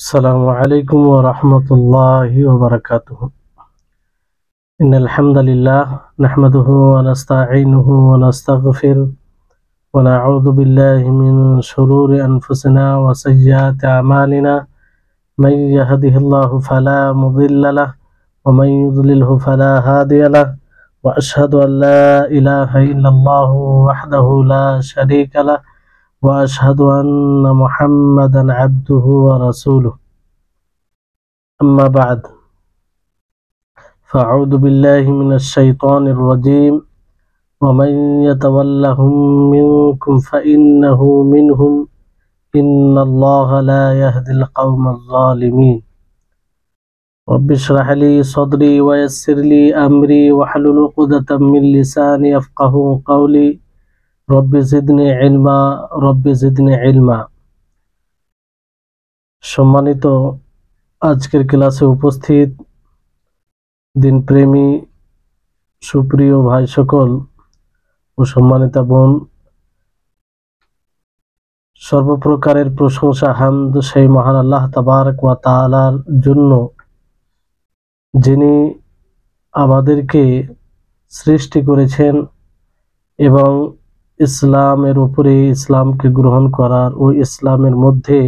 السلام عليكم ورحمة الله وبركاته. إن الحمد لله نحمده ونستعينه ونستغفره ونعوذ بالله من شرور أنفسنا وسيئات أعمالنا. من يهده الله فلا مضل له ومن يضلله فلا هادي له، وأشهد أن لا إله إلا الله وحده لا شريك له، وأشهد أن محمدا عبده ورسوله. أما بعد، فأعوذ بالله من الشيطان الرجيم. ومن يتولهم منكم فإنه منهم إن الله لا يهدي القوم الظالمين. رب اشرح لي صدري ويسر لي أمري واحلل عقدة من لساني يفقهوا قولي. رب زدني علما رب زدني علما। সম্মানিত আজকের ক্লাসে উপস্থিত দিনপ্রেমী সুপ্রিয় ভাই সকল ও সম্মানিতা বোন, সর্বপ্রকারের প্রশংসা হামদ সেই মহান আল্লাহ তাবারক ওয়া তাআলার জন্য, যিনি আমাদেরকে সৃষ্টি করেছেন এবং ইসলামের উপরে ইসলামকে গ্রহণ করার ও ইসলামের মধ্যে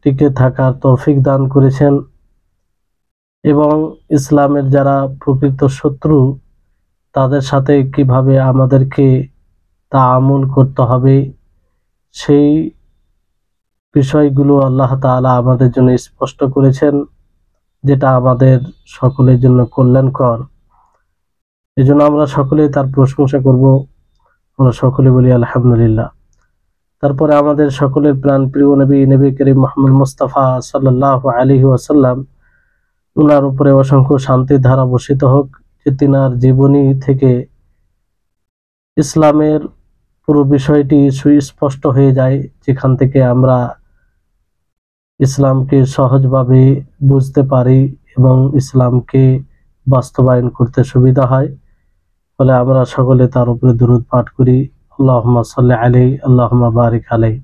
টিকে থাকার তৌফিক দান করেছেন, এবং ইসলামের যারা প্রকৃত শত্রু তাদের সাথে কিভাবে আমাদেরকে তাআমুল করতে হবে সেই বিষয়গুলো আল্লাহ তাআলা আমাদের জন্য স্পষ্ট করেছেন, যেটা আমাদের সকলের জন্য কল্যাণকর। এজন্য আমরা সকলেই তার প্রশংসা করব। আমরা সকলে বলি আলহামদুলিল্লাহ। তারপরে আমাদের সকলের প্রাণপ্রিয় নবী করিম মুহাম্মদ মুস্তাফা সাল্লাল্লাহু আলাইহি ওয়াসাল্লাম, উনার উপরে অসংখ্য শান্তির ধারা বর্ষিত হোক, যে তিনার জীবনী থেকে ইসলামের পুরো বিষয়টি সুস্পষ্ট হয়ে যায়, যেখান থেকে আমরা ইসলামকে সহজভাবে বুঝতে পারি এবং ইসলামকে বাস্তবায়ন করতে সুবিধা হয়। ফলে আমরা সকলে তার উপরে দুরূদ পাঠ করি, আল্লাহুম্মা সাল্লি আলাইহি আল্লাহুম্মা বারিক আলাইহি।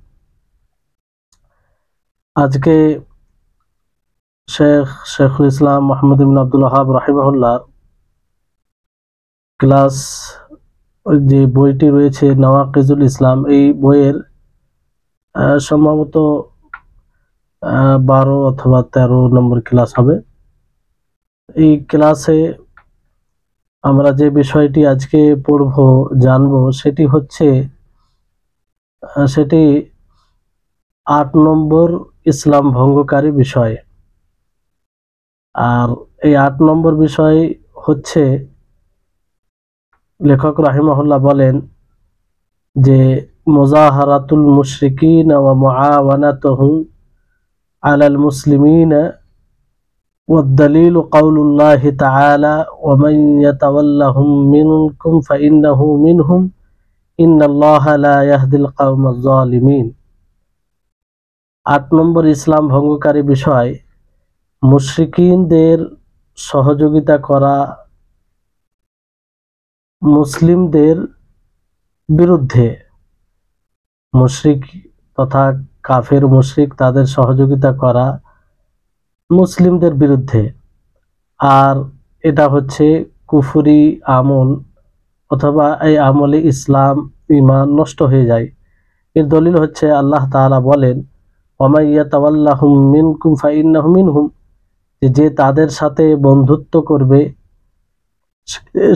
আজকে শেখুল ইসলাম মুহাম্মদ ইবনে আব্দুল ওয়াহাব রাহিমাহুল্লাহ ক্লাস যে বইটি রয়েছে নওয়াকিজুল ইসলাম, এই বইয়ের সম্ভবত 12 অথবা 13 নম্বর ক্লাস হবে। এই ক্লাসে আমরা যে বিষয়টি আজকে পড়ব জানবো সেটি হচ্ছে 8 নম্বর ইসলাম ভঙ্গকারী বিষয়। আর এই 8 নম্বর বিষয় হচ্ছে, লেখক রাহিমাহুল্লাহ বলেন যে মুজাহারাতুল মুশরিকিন ওয়া মুআওয়ানাতুহুম আলাল মুসলিমিন والدليل قول الله تعالى ومن يتولهم منكم فإنه منهم إن الله لا يهدي القوم الظالمين। 8 নম্বর ইসলাম ভঙ্গকারী বিষয়, মুশরিকিনদের সহযোগিতা করা, মুসলিমদের বিরুদ্ধে। মুশরিক তথা কাফের মুশরিক তাদের সহযোগিতা করা মুসলিমদের বিরুদ্ধে। আর এটা হচ্ছে কুফরি আমল, অথবা এই আমলে ইসলাম ঈমান নষ্ট হয়ে যায়। এর দলিল হচ্ছে আল্লাহ তাআলা বলেন ওয়া ইয়াতাওয়াল্লাহুম মিনকুম ফাইন্নাহু মিনহুম, যে তাদের সাথে বন্ধুত্ব করবে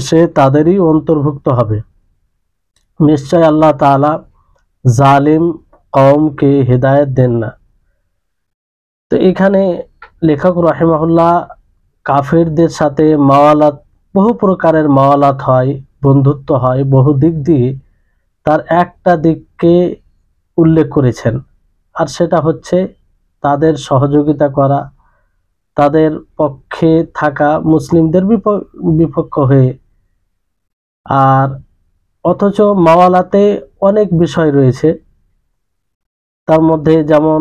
সে তাদেরই অন্তর্ভুক্ত হবে। নিশ্চয় আল্লাহ তাআলা জালিম কওমকে হেদায়েত দেন না। তো এখানে লেখক রাহিমাহুল্লাহ কাফেরদের সাথে মাওয়ালাত, বহু প্রকারের মাওয়ালাত হয়, বন্ধুত্ব হয় বহু দিক দিয়ে, তার একটা দিককে উল্লেখ করেছেন, আর সেটা হচ্ছে তাদের সহযোগিতা করা, তাদের পক্ষে থাকা মুসলিমদের বিপক্ষ হয়ে। আর অথচ মাওয়ালাতে অনেক বিষয় রয়েছে, তার মধ্যে যেমন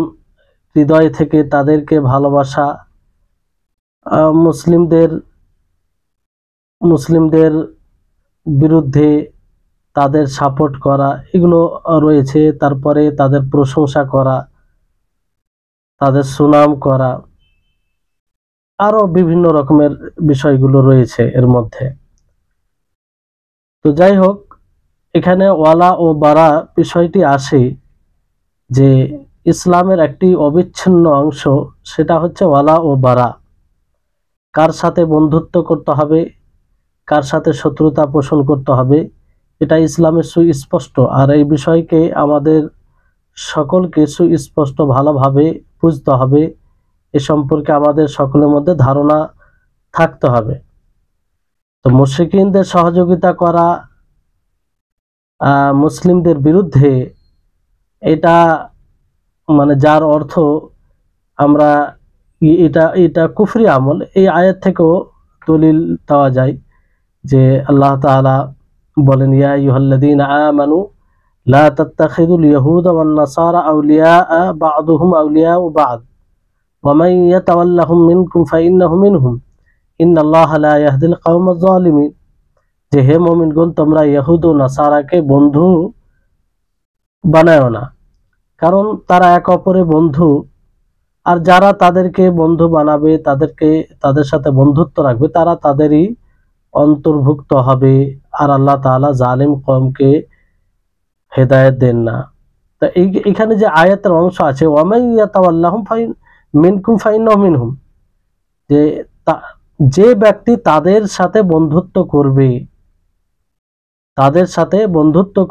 হৃদয় থেকে তাদেরকে ভালোবাসা, মুসলিমদের বিরুদ্ধে তাদের সাপোর্ট করা, এগুলো রয়েছে। তারপরে তাদের প্রশংসা করা, তাদের সুনাম করা, আরো বিভিন্ন রকমের বিষয়গুলো রয়েছে এর মধ্যে। তো যাই হোক, এখানে ওয়ালা ও বারা বিষয়টি আসে যে ইসলামের একটি অবিচ্ছিন্ন অংশ, সেটা হচ্ছে ওয়ালা ও বারা। কার সাথে বন্ধুত্ব করতে হবে, কার সাথে শত্রুতা পোষণ করতে হবে, এটা ইসলামের সুস্পষ্ট। আর এই বিষয়কে আমাদের সকলকে সুস্পষ্ট ভালোভাবে বুঝতে হবে, এ সম্পর্কে আমাদের সকলের মধ্যে ধারণা থাকতে হবে। তো মুশরিকিনদের সহযোগিতা করা মুসলিমদের বিরুদ্ধে, এটা মানে যার অর্থ আমরা এটা এটা কুফরি আমল, এই আয়াত থেকেও দলিল দেওয়া যায় যে আল্লাহ তাআলা বলেন, ইয়া আইয়ুহাল্লাযীনা আমানু লা তাত্তাখিযুল ইয়াহুদা ওয়ান নাসারা আউলিয়া বা'দুহুম আউলিয়াউ বা'দ ওয়া মান ইয়াতাওয়াল্লাহুম মিনকুম ফাইন্নাহু মিনহুম ইন্নাল্লাহা লা ইয়াহদিল কওমাজ জালিমিন। যে হে মুমিনগণ, তোমরা ইহুদ ও নাসারাকে বন্ধু বানায়ো না, কারণ তারা এক অপরের বন্ধু, আর যারা তাদেরকে বন্ধু বানাবে, তাদের সাথে বন্ধুত্ব রাখবে, তারা তাদেরই অন্তর্ভুক্ত হবে। আর আল্লাহ তাআলা জালিম কওমকে হেদায়েত দেন না। তা এখানে যে আয়াতের অংশ আছে ওয়ামান ইয়াতাওয়াল্লাহুম মিনকুম ফাইন্নাহু মিনহুম, যে ব্যক্তি তাদের সাথে বন্ধুত্ব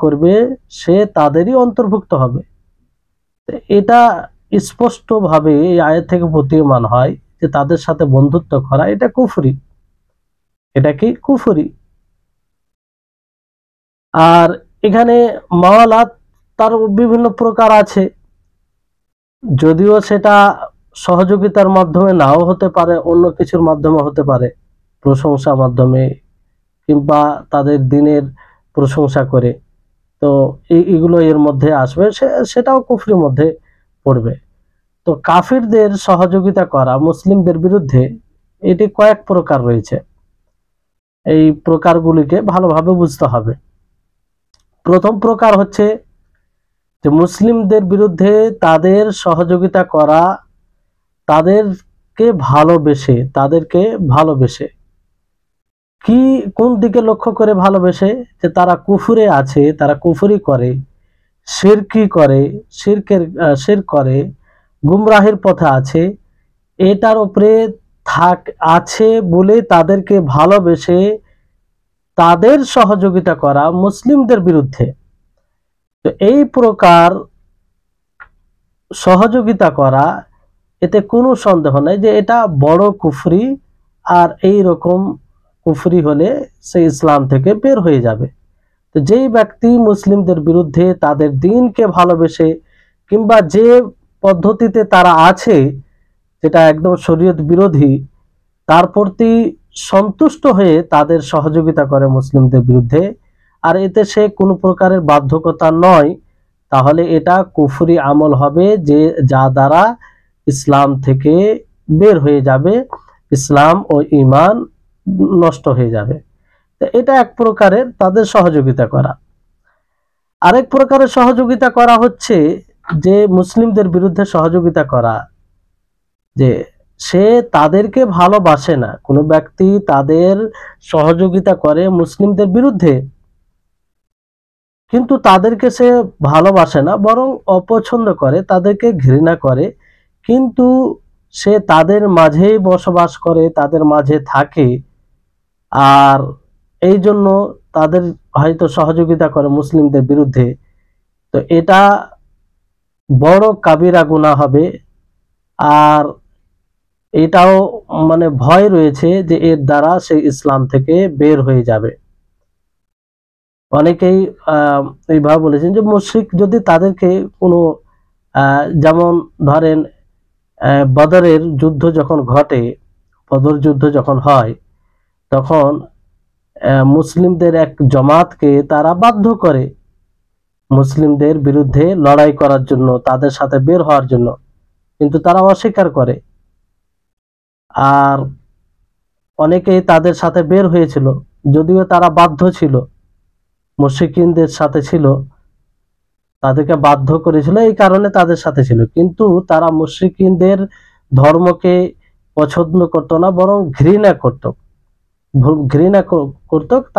করবে সে তাদেরই অন্তর্ভুক্ত হবে। এটা স্পষ্টভাবে এই আয়াত থেকে প্রতীয়মান হয় যে তাদের সাথে বন্ধুত্ব করা এটা কুফরি। এটা কি কুফরি? আর এখানে মাওয়ালাত তার বিভিন্ন প্রকার আছে, যদিও সেটা সহযোগিতার মাধ্যমে নাও হতে পারে, অন্য কিছুর মাধ্যমে হতে পারে, প্রশংসার মাধ্যমে কিংবা তাদের দিনের প্রশংসা করে। তো এগুলো এর মধ্যে আসবে, সেটাও কুফরির মধ্যে পড়বে। তো কাফিরদের সহযোগিতা করা মুসলিমদের বিরুদ্ধে, এটি কয়েক প্রকার রয়েছে, এই প্রকারগুলিকে ভালোভাবে বুঝতে হবে। প্রথম প্রকার হচ্ছে যে মুসলিমদের বিরুদ্ধে তাদের সহযোগিতা করা তাদেরকে ভালোবেসে। কি কোন দিকে লক্ষ্য করে ভালোবেসে? যে তারা কুফরে আছে, তারা কুফরি করে, শিরক করে, গুমরাহির পথে আছে, এটার উপরে আছে বলে তাদেরকে ভালোবেসে তাদের সহযোগিতা করা মুসলিমদের বিরুদ্ধে। তো এই প্রকার সহযোগিতা করা, এতে কোনো সন্দেহ নাই যে এটা বড় কুফরি, আর এই রকম কুফরি হলে সে ইসলাম থেকে বের হয়ে যাবে। তো যেই ব্যক্তি মুসলিমদের বিরুদ্ধে তাদের দ্বীনকে ভালোবেসে কিংবা যে পদ্ধতিতে তারা আছে যেটা একদম শরীয়ত বিরোধী, তার প্রতি সন্তুষ্ট হয়ে তাদের সহযোগিতা করে মুসলিমদের বিরুদ্ধে, আর এতে সে কোনো প্রকারের বাধ্যকতা নয়, তাহলে এটা কুফরি আমল হবে, যে যা দ্বারা ইসলাম থেকে বের হয়ে যাবে, ইসলাম ও ঈমান নষ্ট হয়ে যাবে। তো এটা এক প্রকারের তাদের সহযোগিতা করা। আরেক প্রকারের সহযোগিতা করা হচ্ছে যে মুসলিমদের বিরুদ্ধে সহযোগিতা করা, যে সে তাদেরকে ভালোবাসে না, কোনো ব্যক্তি তাদের সহযোগিতা করে মুসলিমদের বিরুদ্ধে, কিন্তু তাদেরকে সে ভালোবাসে না, বরং অপছন্দ করে, তাদেরকে ঘৃণা করে, কিন্তু সে তাদের মাঝেই বসবাস করে, তাদের মাঝে থাকে, আর এই জন্য তাদের হয়তো সহযোগিতা করে মুসলিমদের বিরুদ্ধে। তো এটা বড় কাবিরা গুনাহ হবে, আর এটাও মানে ভয় রয়েছে যে এর দ্বারা সে ইসলাম থেকে বের হয়ে যাবে। অনেকেই এইভাবে বলেছেন যে মুশরিক যদি তাদেরকে কোনো যেমন ধরেন বদরের যুদ্ধ যখন ঘটে, বদর যুদ্ধ যখন হয়, তখন মুসলিমদের এক জামাতকে তারা বাধ্য করে মুসলিমদের বিরুদ্ধে লড়াই করার জন্য, তাদের সাথে বের হওয়ার জন্য, কিন্তু তারা অস্বীকার করে। আর অনেকেই তাদের সাথে বের হয়েছিল, যদিও তারা বাধ্য ছিল, মুশরিকিনদের সাথে ছিল, তাদেরকে বাধ্য করেছিল, এই কারণে তাদের সাথে ছিল। কিন্তু তারা মুশরিকিনদের ধর্মকে পছন্দ করতো না, বরং ঘৃণা করত।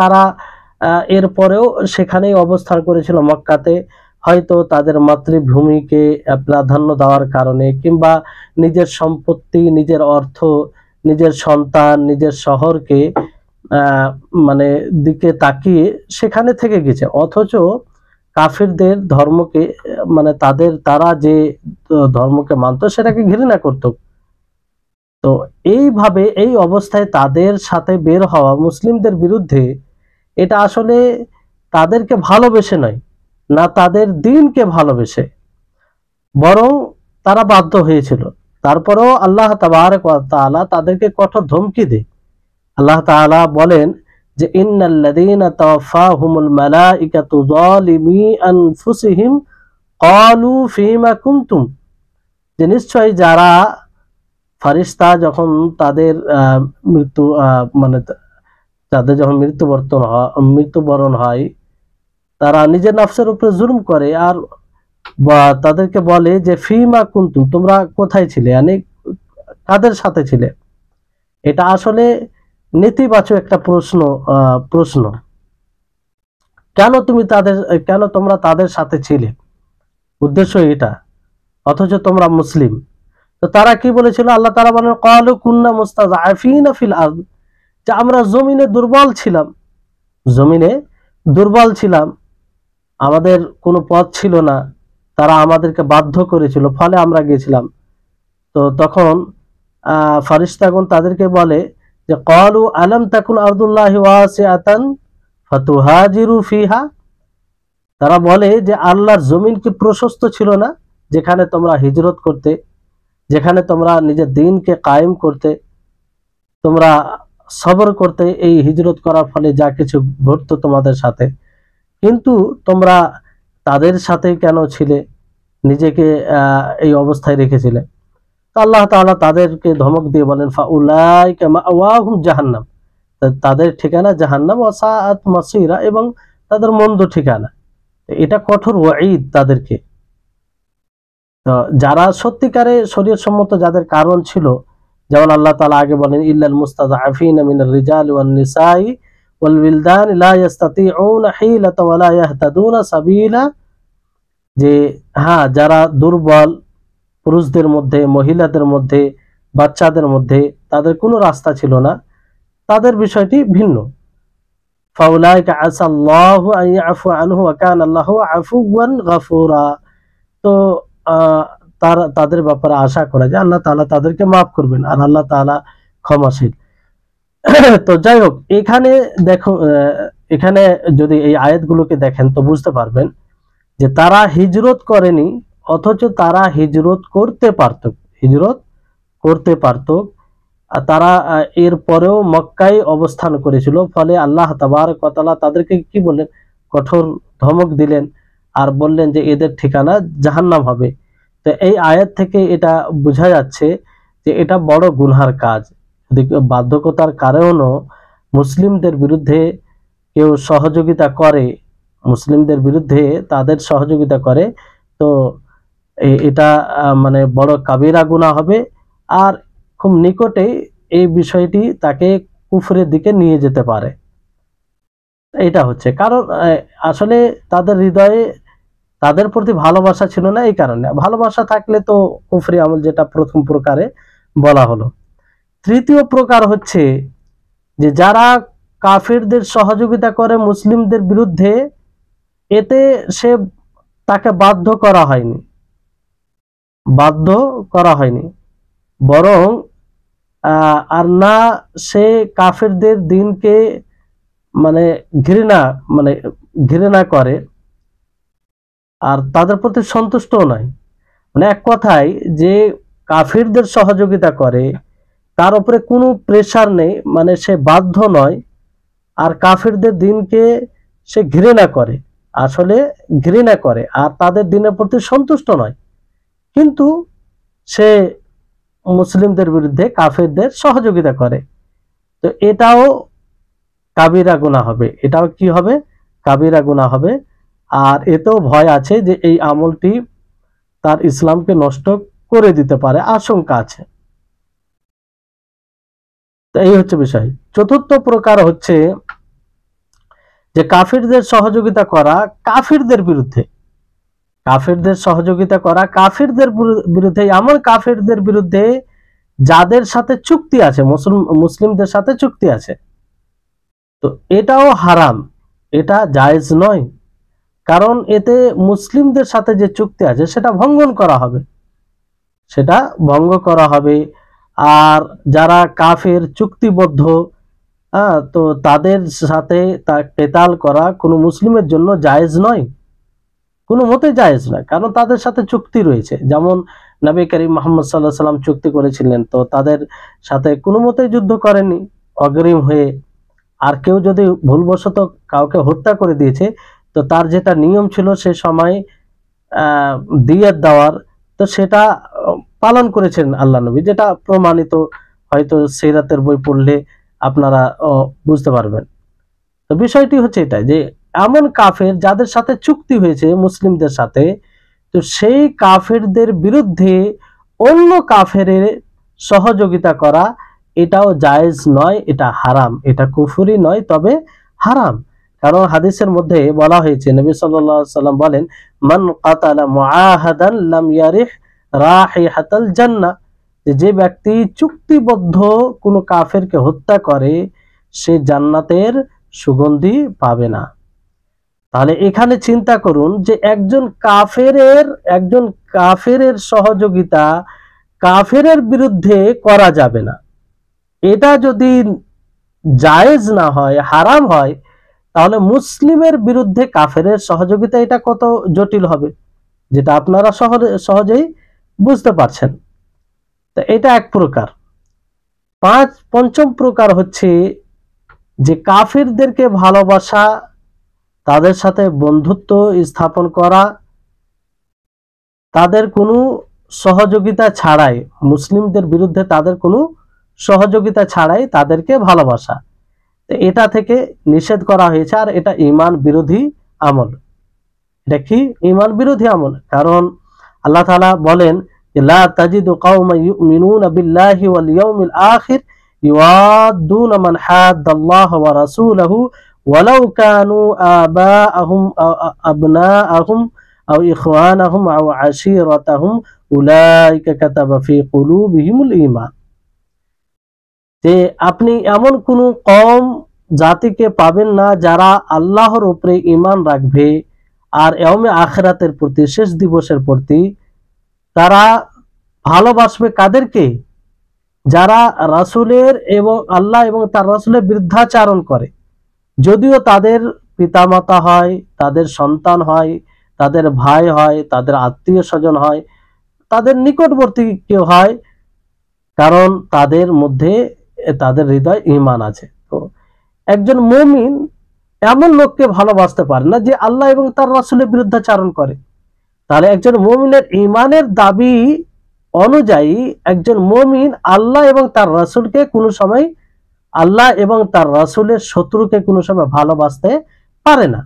তারা এরপরেও সেখানেই অবস্থান করেছিল মক্কাতে। হয়তো তাদের মাতৃভূমিকে প্রাধান্য দেওয়ার কারণে, কিংবা নিজের সম্পত্তি, নিজের অর্থ, নিজের সন্তান, নিজের শহরকে মানে দিকে তাকিয়ে সেখানে থেকে গেছে। অথচ কাফিরদের ধর্মকে, মানে তারা যে ধর্মকে মানত সেটাকে ঘৃণা করত। তো এইভাবে এই অবস্থায় তাদের সাথে বের হওয়া মুসলিমদের বিরুদ্ধে, এটা আসলে তাদেরকে ভালোবেসে নয়, না তাদের দ্বীনকে ভালোবেসে, বরং তারা বাধ্য হয়েছিল। তারপরেও আল্লাহ তাবারক ওয়া তাআলা তাদেরকে কঠোর ধমকি দেয়। আল্লাহ তাআলা বলেন যে ইন্নাল্লাযীনা তাওয়াফাহুমুল মালাইকাতু যালিমি আনফুসিহিম ক্বালু ফীমা কুনতুম, যে নিশ্চয় যারা ফারিস্তা যখন তাদের মৃত্যু মানে তাদের যখন মৃত্যুবরণ হয়, তারা নিজের নফসের উপরে জুলুম করে আর তাদেরকে বলে যে ফীমা কুনতুম, তোমরা কোথায় ছিলে, মানে কাদের সাথে ছিলে। এটা আসলে নেতিবাচক একটা প্রশ্ন। কেন তোমরা তাদের সাথে ছিলে, উদ্দেশ্য এটা, অথচ তোমরা মুসলিম। তো তারা কি বলেছিল? আল্লাহ তাআলা বলেন ক্বালু কুন্না মুস্তাযআফিনা ফিল আরদ, যে আমরা জমিনে দুর্বল ছিলাম, আমাদের কোনো পথ ছিল না, তারা আমাদেরকে বাধ্য করেছিল, ফলে আমরা গিয়েছিলাম। তো তখন ফারিস্তাগণ তাদেরকে বলে যে ক্বালু আলাম তাকুন আরদুল্লাহি ওয়াসিআতান ফাতুহাজিরু ফিহা, তারা বলে যে আল্লাহর জমিন কি প্রশস্ত ছিল না, যেখানে তোমরা হিজরত করতে, যেখানে তোমরা নিজের দ্বীনকে কায়েম করতে, তোমরা সবর করতে, এই হিজরত করার ফলে যা কিছু ঘটতো তোমাদের সাথে। কিন্তু তোমরা তাদের সাথে কেন ছিলে, নিজেকে এই অবস্থায় রেখেছিলে। তো আল্লাহ তাআলা তাদেরকে ধমক দিয়ে বলেন ফাউলাইকা মাওয়াহুম জাহান্নাম, তাদের ঠিকানা জাহান্নাম, ওয়া সাআত মাসীরা, এবং তাদের মন্দ ঠিকানা। এটা কঠোর ওয়াঈদ তাদেরকে। তো যারা সত্যিকারে শরীয়ত সম্মত যাদের কারণ ছিল, যেমন আল্লাহ তাআলা আগে বলেন ইল্লাল মুস্তাযআফিনা মিনার রিজালি ওয়ান নিসাই ওয়াল উইলদান লা ইস্তাতিউনা হিলাতা ওয়া লা ইয়াহতাদুনা সাবিলা, যে হ্যাঁ, যারা দুর্বল পুরুষদের মধ্যে, মহিলাদের মধ্যে, বাচ্চাদের মধ্যে তাদের কোনো রাস্তা ছিল না, তাদের বিষয়টি ভিন্ন। ফাউলাইকা আসাল্লাহু আন ইয়াফু আনহু ওয়া কানা আল্লাহু আফুওয়ান গাফুরা। তো তাদের ব্যাপারে আশা করা যায় আল্লাহ তাআলা তাদেরকে মাফ করবেন, আর আল্লাহ তাআলা ক্ষমাশীল। তো যাই হোক, এখানে যদি এই আয়াতগুলোকে দেখেন তো বুঝতে পারবেন যে তারা হিজরত করেনি, অথচ তারা হিজরত করতে পারত। আর তারা এর পরেও মক্কায় অবস্থান করেছিল। ফলে আল্লাহ তাবারক ওয়া তাআলা তাদেরকে কি বললেন? কঠোর ধমক দিলেন আর বললেন যে এদের ঠিকানা জাহান্নাম হবে। তো এই আয়াত থেকে এটা বোঝা যাচ্ছে যে এটা বড় গুনহার কাজ। যদি বাধ্যকতার কারণেও মুসলিমদের বিরুদ্ধে কেউ সহযোগিতা করে, মুসলিমদের বিরুদ্ধে তাদের সহযোগিতা করে, তো এটা মানে বড় কাবিরা গুনাহ হবে। আর খুব নিকটেই এই বিষয়টি তাকে কুফরের দিকে নিয়ে যেতে পারে। এটা হচ্ছে কারণ আসলে তাদের হৃদয়ে তাদের প্রতি ভালোবাসা ছিল না। এই কারণে ভালোবাসা থাকলে তো কুফরি আমল, যেটা প্রথম প্রকারে বলা হলো। তৃতীয় প্রকার হচ্ছে যে যারা কাফিরদের সহযোগিতা করে মুসলিমদের বিরুদ্ধে, এতে তাকে বাধ্য করা হয়নি, বরং আর না সে কাফিরদের দ্বীনকে মানে ঘৃণা করে, আর তাদের প্রতি সন্তুষ্টও নয়। মানে এক কথায়, যে কাফিরদের সহযোগিতা করে তার উপরে কোনো প্রেশার নেই, মানে সে বাধ্য নয়। আর কাফিরদের দ্বীনকে সে ঘৃণা করে, আর তাদের দ্বীনের প্রতি সন্তুষ্ট নয়, কিন্তু সে মুসলিমদের বিরুদ্ধে কাফিরদের সহযোগিতা করে। তো এটাও কাবিরা গুনাহ হবে। এটাও কি হবে? কাবিরা গুনাহ হবে। আর এতেও ভয় আছে যে এই আমলটি তার ইসলামকে নষ্ট করে দিতে পারে, আশঙ্কা আছে। তো এই হচ্ছে বিষয়। চতুর্থ প্রকার হচ্ছে যে কাফিরদের সহযোগিতা করা কাফিরদের বিরুদ্ধে, কাফিরদের সহযোগিতা করা কাফিরদের বিরুদ্ধে, এমন কাফিরদের বিরুদ্ধে যাদের সাথে চুক্তি আছে, মুসলিমদের সাথে চুক্তি আছে। তো এটাও হারাম, এটা জায়েজ নয়, কারণ এতে মুসলিমদের সাথে যে চুক্তি আছে সেটা ভঙ্গন করা হবে, সেটা ভঙ্গ করা হবে। আর যারা কাফের চুক্তিবদ্ধ, তো তাদের সাথে কেতাল করা কোনো মুসলিমের জন্য জায়েজ নয়, কোনো মতে জায়েজ নয়, কারণ তাদের সাথে চুক্তি রয়েছে। যেমন নবী করিম মুহাম্মদ সাল্লাল্লাহু আলাইহি ওয়াসাল্লাম চুক্তি করেছিলেন, তো তাদের সাথে কোনো মতে যুদ্ধ করেননি অগ্রিম হয়ে। আর কেউ যদি ভুলবশত কাউকে হত্যা করে দিয়েছে, তো তার যেটা নিয়ম ছিল সে সময় দিয়াত দেওয়ার, তো সেটা পালন করেছেন আল্লাহ নবী, যেটা প্রমাণিত, হয়তো সিরাতের বই পড়লে আপনারা বুঝতে পারবেন। তো বিষয়টি হচ্ছে এটা যে এমন কাফের যাদের সাথে চুক্তি হয়েছে মুসলিমদের সাথে, তো সেই কাফেরদের বিরুদ্ধে অন্য কাফেরের সহযোগিতা করা এটাও জায়েজ নয়, এটা হারাম, এটা কুফরি নয়, তবে হারাম। কারণ হাদিসের মধ্যে বলা হয়েছে, নবী সাল্লাল্লাহু আলাইহি ওয়াসাল্লাম বলেন, মান কাতালা মুআহাদান লাম ইয়ারিহ রাহিহাতাল জান্নাহ, যে ব্যক্তি চুক্তিবদ্ধ কোনো কাফেরকে হত্যা করে সে জান্নাতের সুগন্ধি পাবে না। তাহলে এখানে চিন্তা করুন যে একজন কাফেরের সহযোগিতা কাফেরের বিরুদ্ধে করা যাবে না, এটা যদি জায়েজ না হয়, হারাম হয়, তাহলে মুসলিমের বিরুদ্ধে কাফেরের সহযোগিতা এটা কত জটিল হবে, যেটা আপনারা সহজেই বুঝতে পারছেন। তো এটা এক প্রকার। পঞ্চম প্রকার হচ্ছে যে কাফিরদেরকে ভালোবাসা, তাদের সাথে বন্ধুত্ব স্থাপন করা, তাদের কোনো সহযোগিতা ছাড়াই, মুসলিমদের বিরুদ্ধে তাদের কোনো সহযোগিতা ছাড়াই তাদেরকে ভালোবাসা, এটা থেকে নিষেধ করা হয়েছে। আর এটা ঈমান বিরোধী আমল। এটা কি? ঈমান বিরোধী আমল। কারণ আল্লাহ তাআলা বলেন, লা তাজিদু কওমান ইউমিনুনা বিল্লাহি ওয়াল ইয়াউমিল আখির ইউয়াদ্দুনা মান হাদ্দাল্লাহ ওয়া রাসূলাহু ওয়ালাউ কানু আবাআহুম আও আবনাআহুম আও ইখওয়ানাহুম আও আশীরাতাহুম উলাইকা কাতাবা ফি কুলুবিহিমুল ঈমান। যে আপনি এমন কোন কওম জাতিকে পাবেন না যারা আল্লাহর উপরে ঈমান রাখবে আর ইয়াউমে আখিরাতের প্রতি, শেষ দিবসের প্রতি তারা ভালোবাসবে কাদেরকে? যারা রাসূলের এবং আল্লাহ এবং তার রাসূলের বিরুদ্ধাচারণ করে, যদিও তাদের পিতামাতা হয়, তাদের সন্তান হয়, তাদের ভাই হয়, তাদের আত্মীয় স্বজন হয়, তাদের নিকটবর্তী কেউ হয়, কারণ তাদের মধ্যে তাদের হৃদয় ঈমান আছে। তো একজন মুমিন এমন লোককে ভালোবাসতে পারে না যে আল্লাহ এবং তার রাসূলের বিরুদ্ধাচারণ করে। তাহলে একজন মুমিনের ঈমানের দাবি অনুযায়ী একজন মুমিন আল্লাহ এবং তার রাসূলকে কোনো সময়, আল্লাহ এবং তার রাসূলের শত্রুকে কোনো সময় ভালোবাসতে পারে না।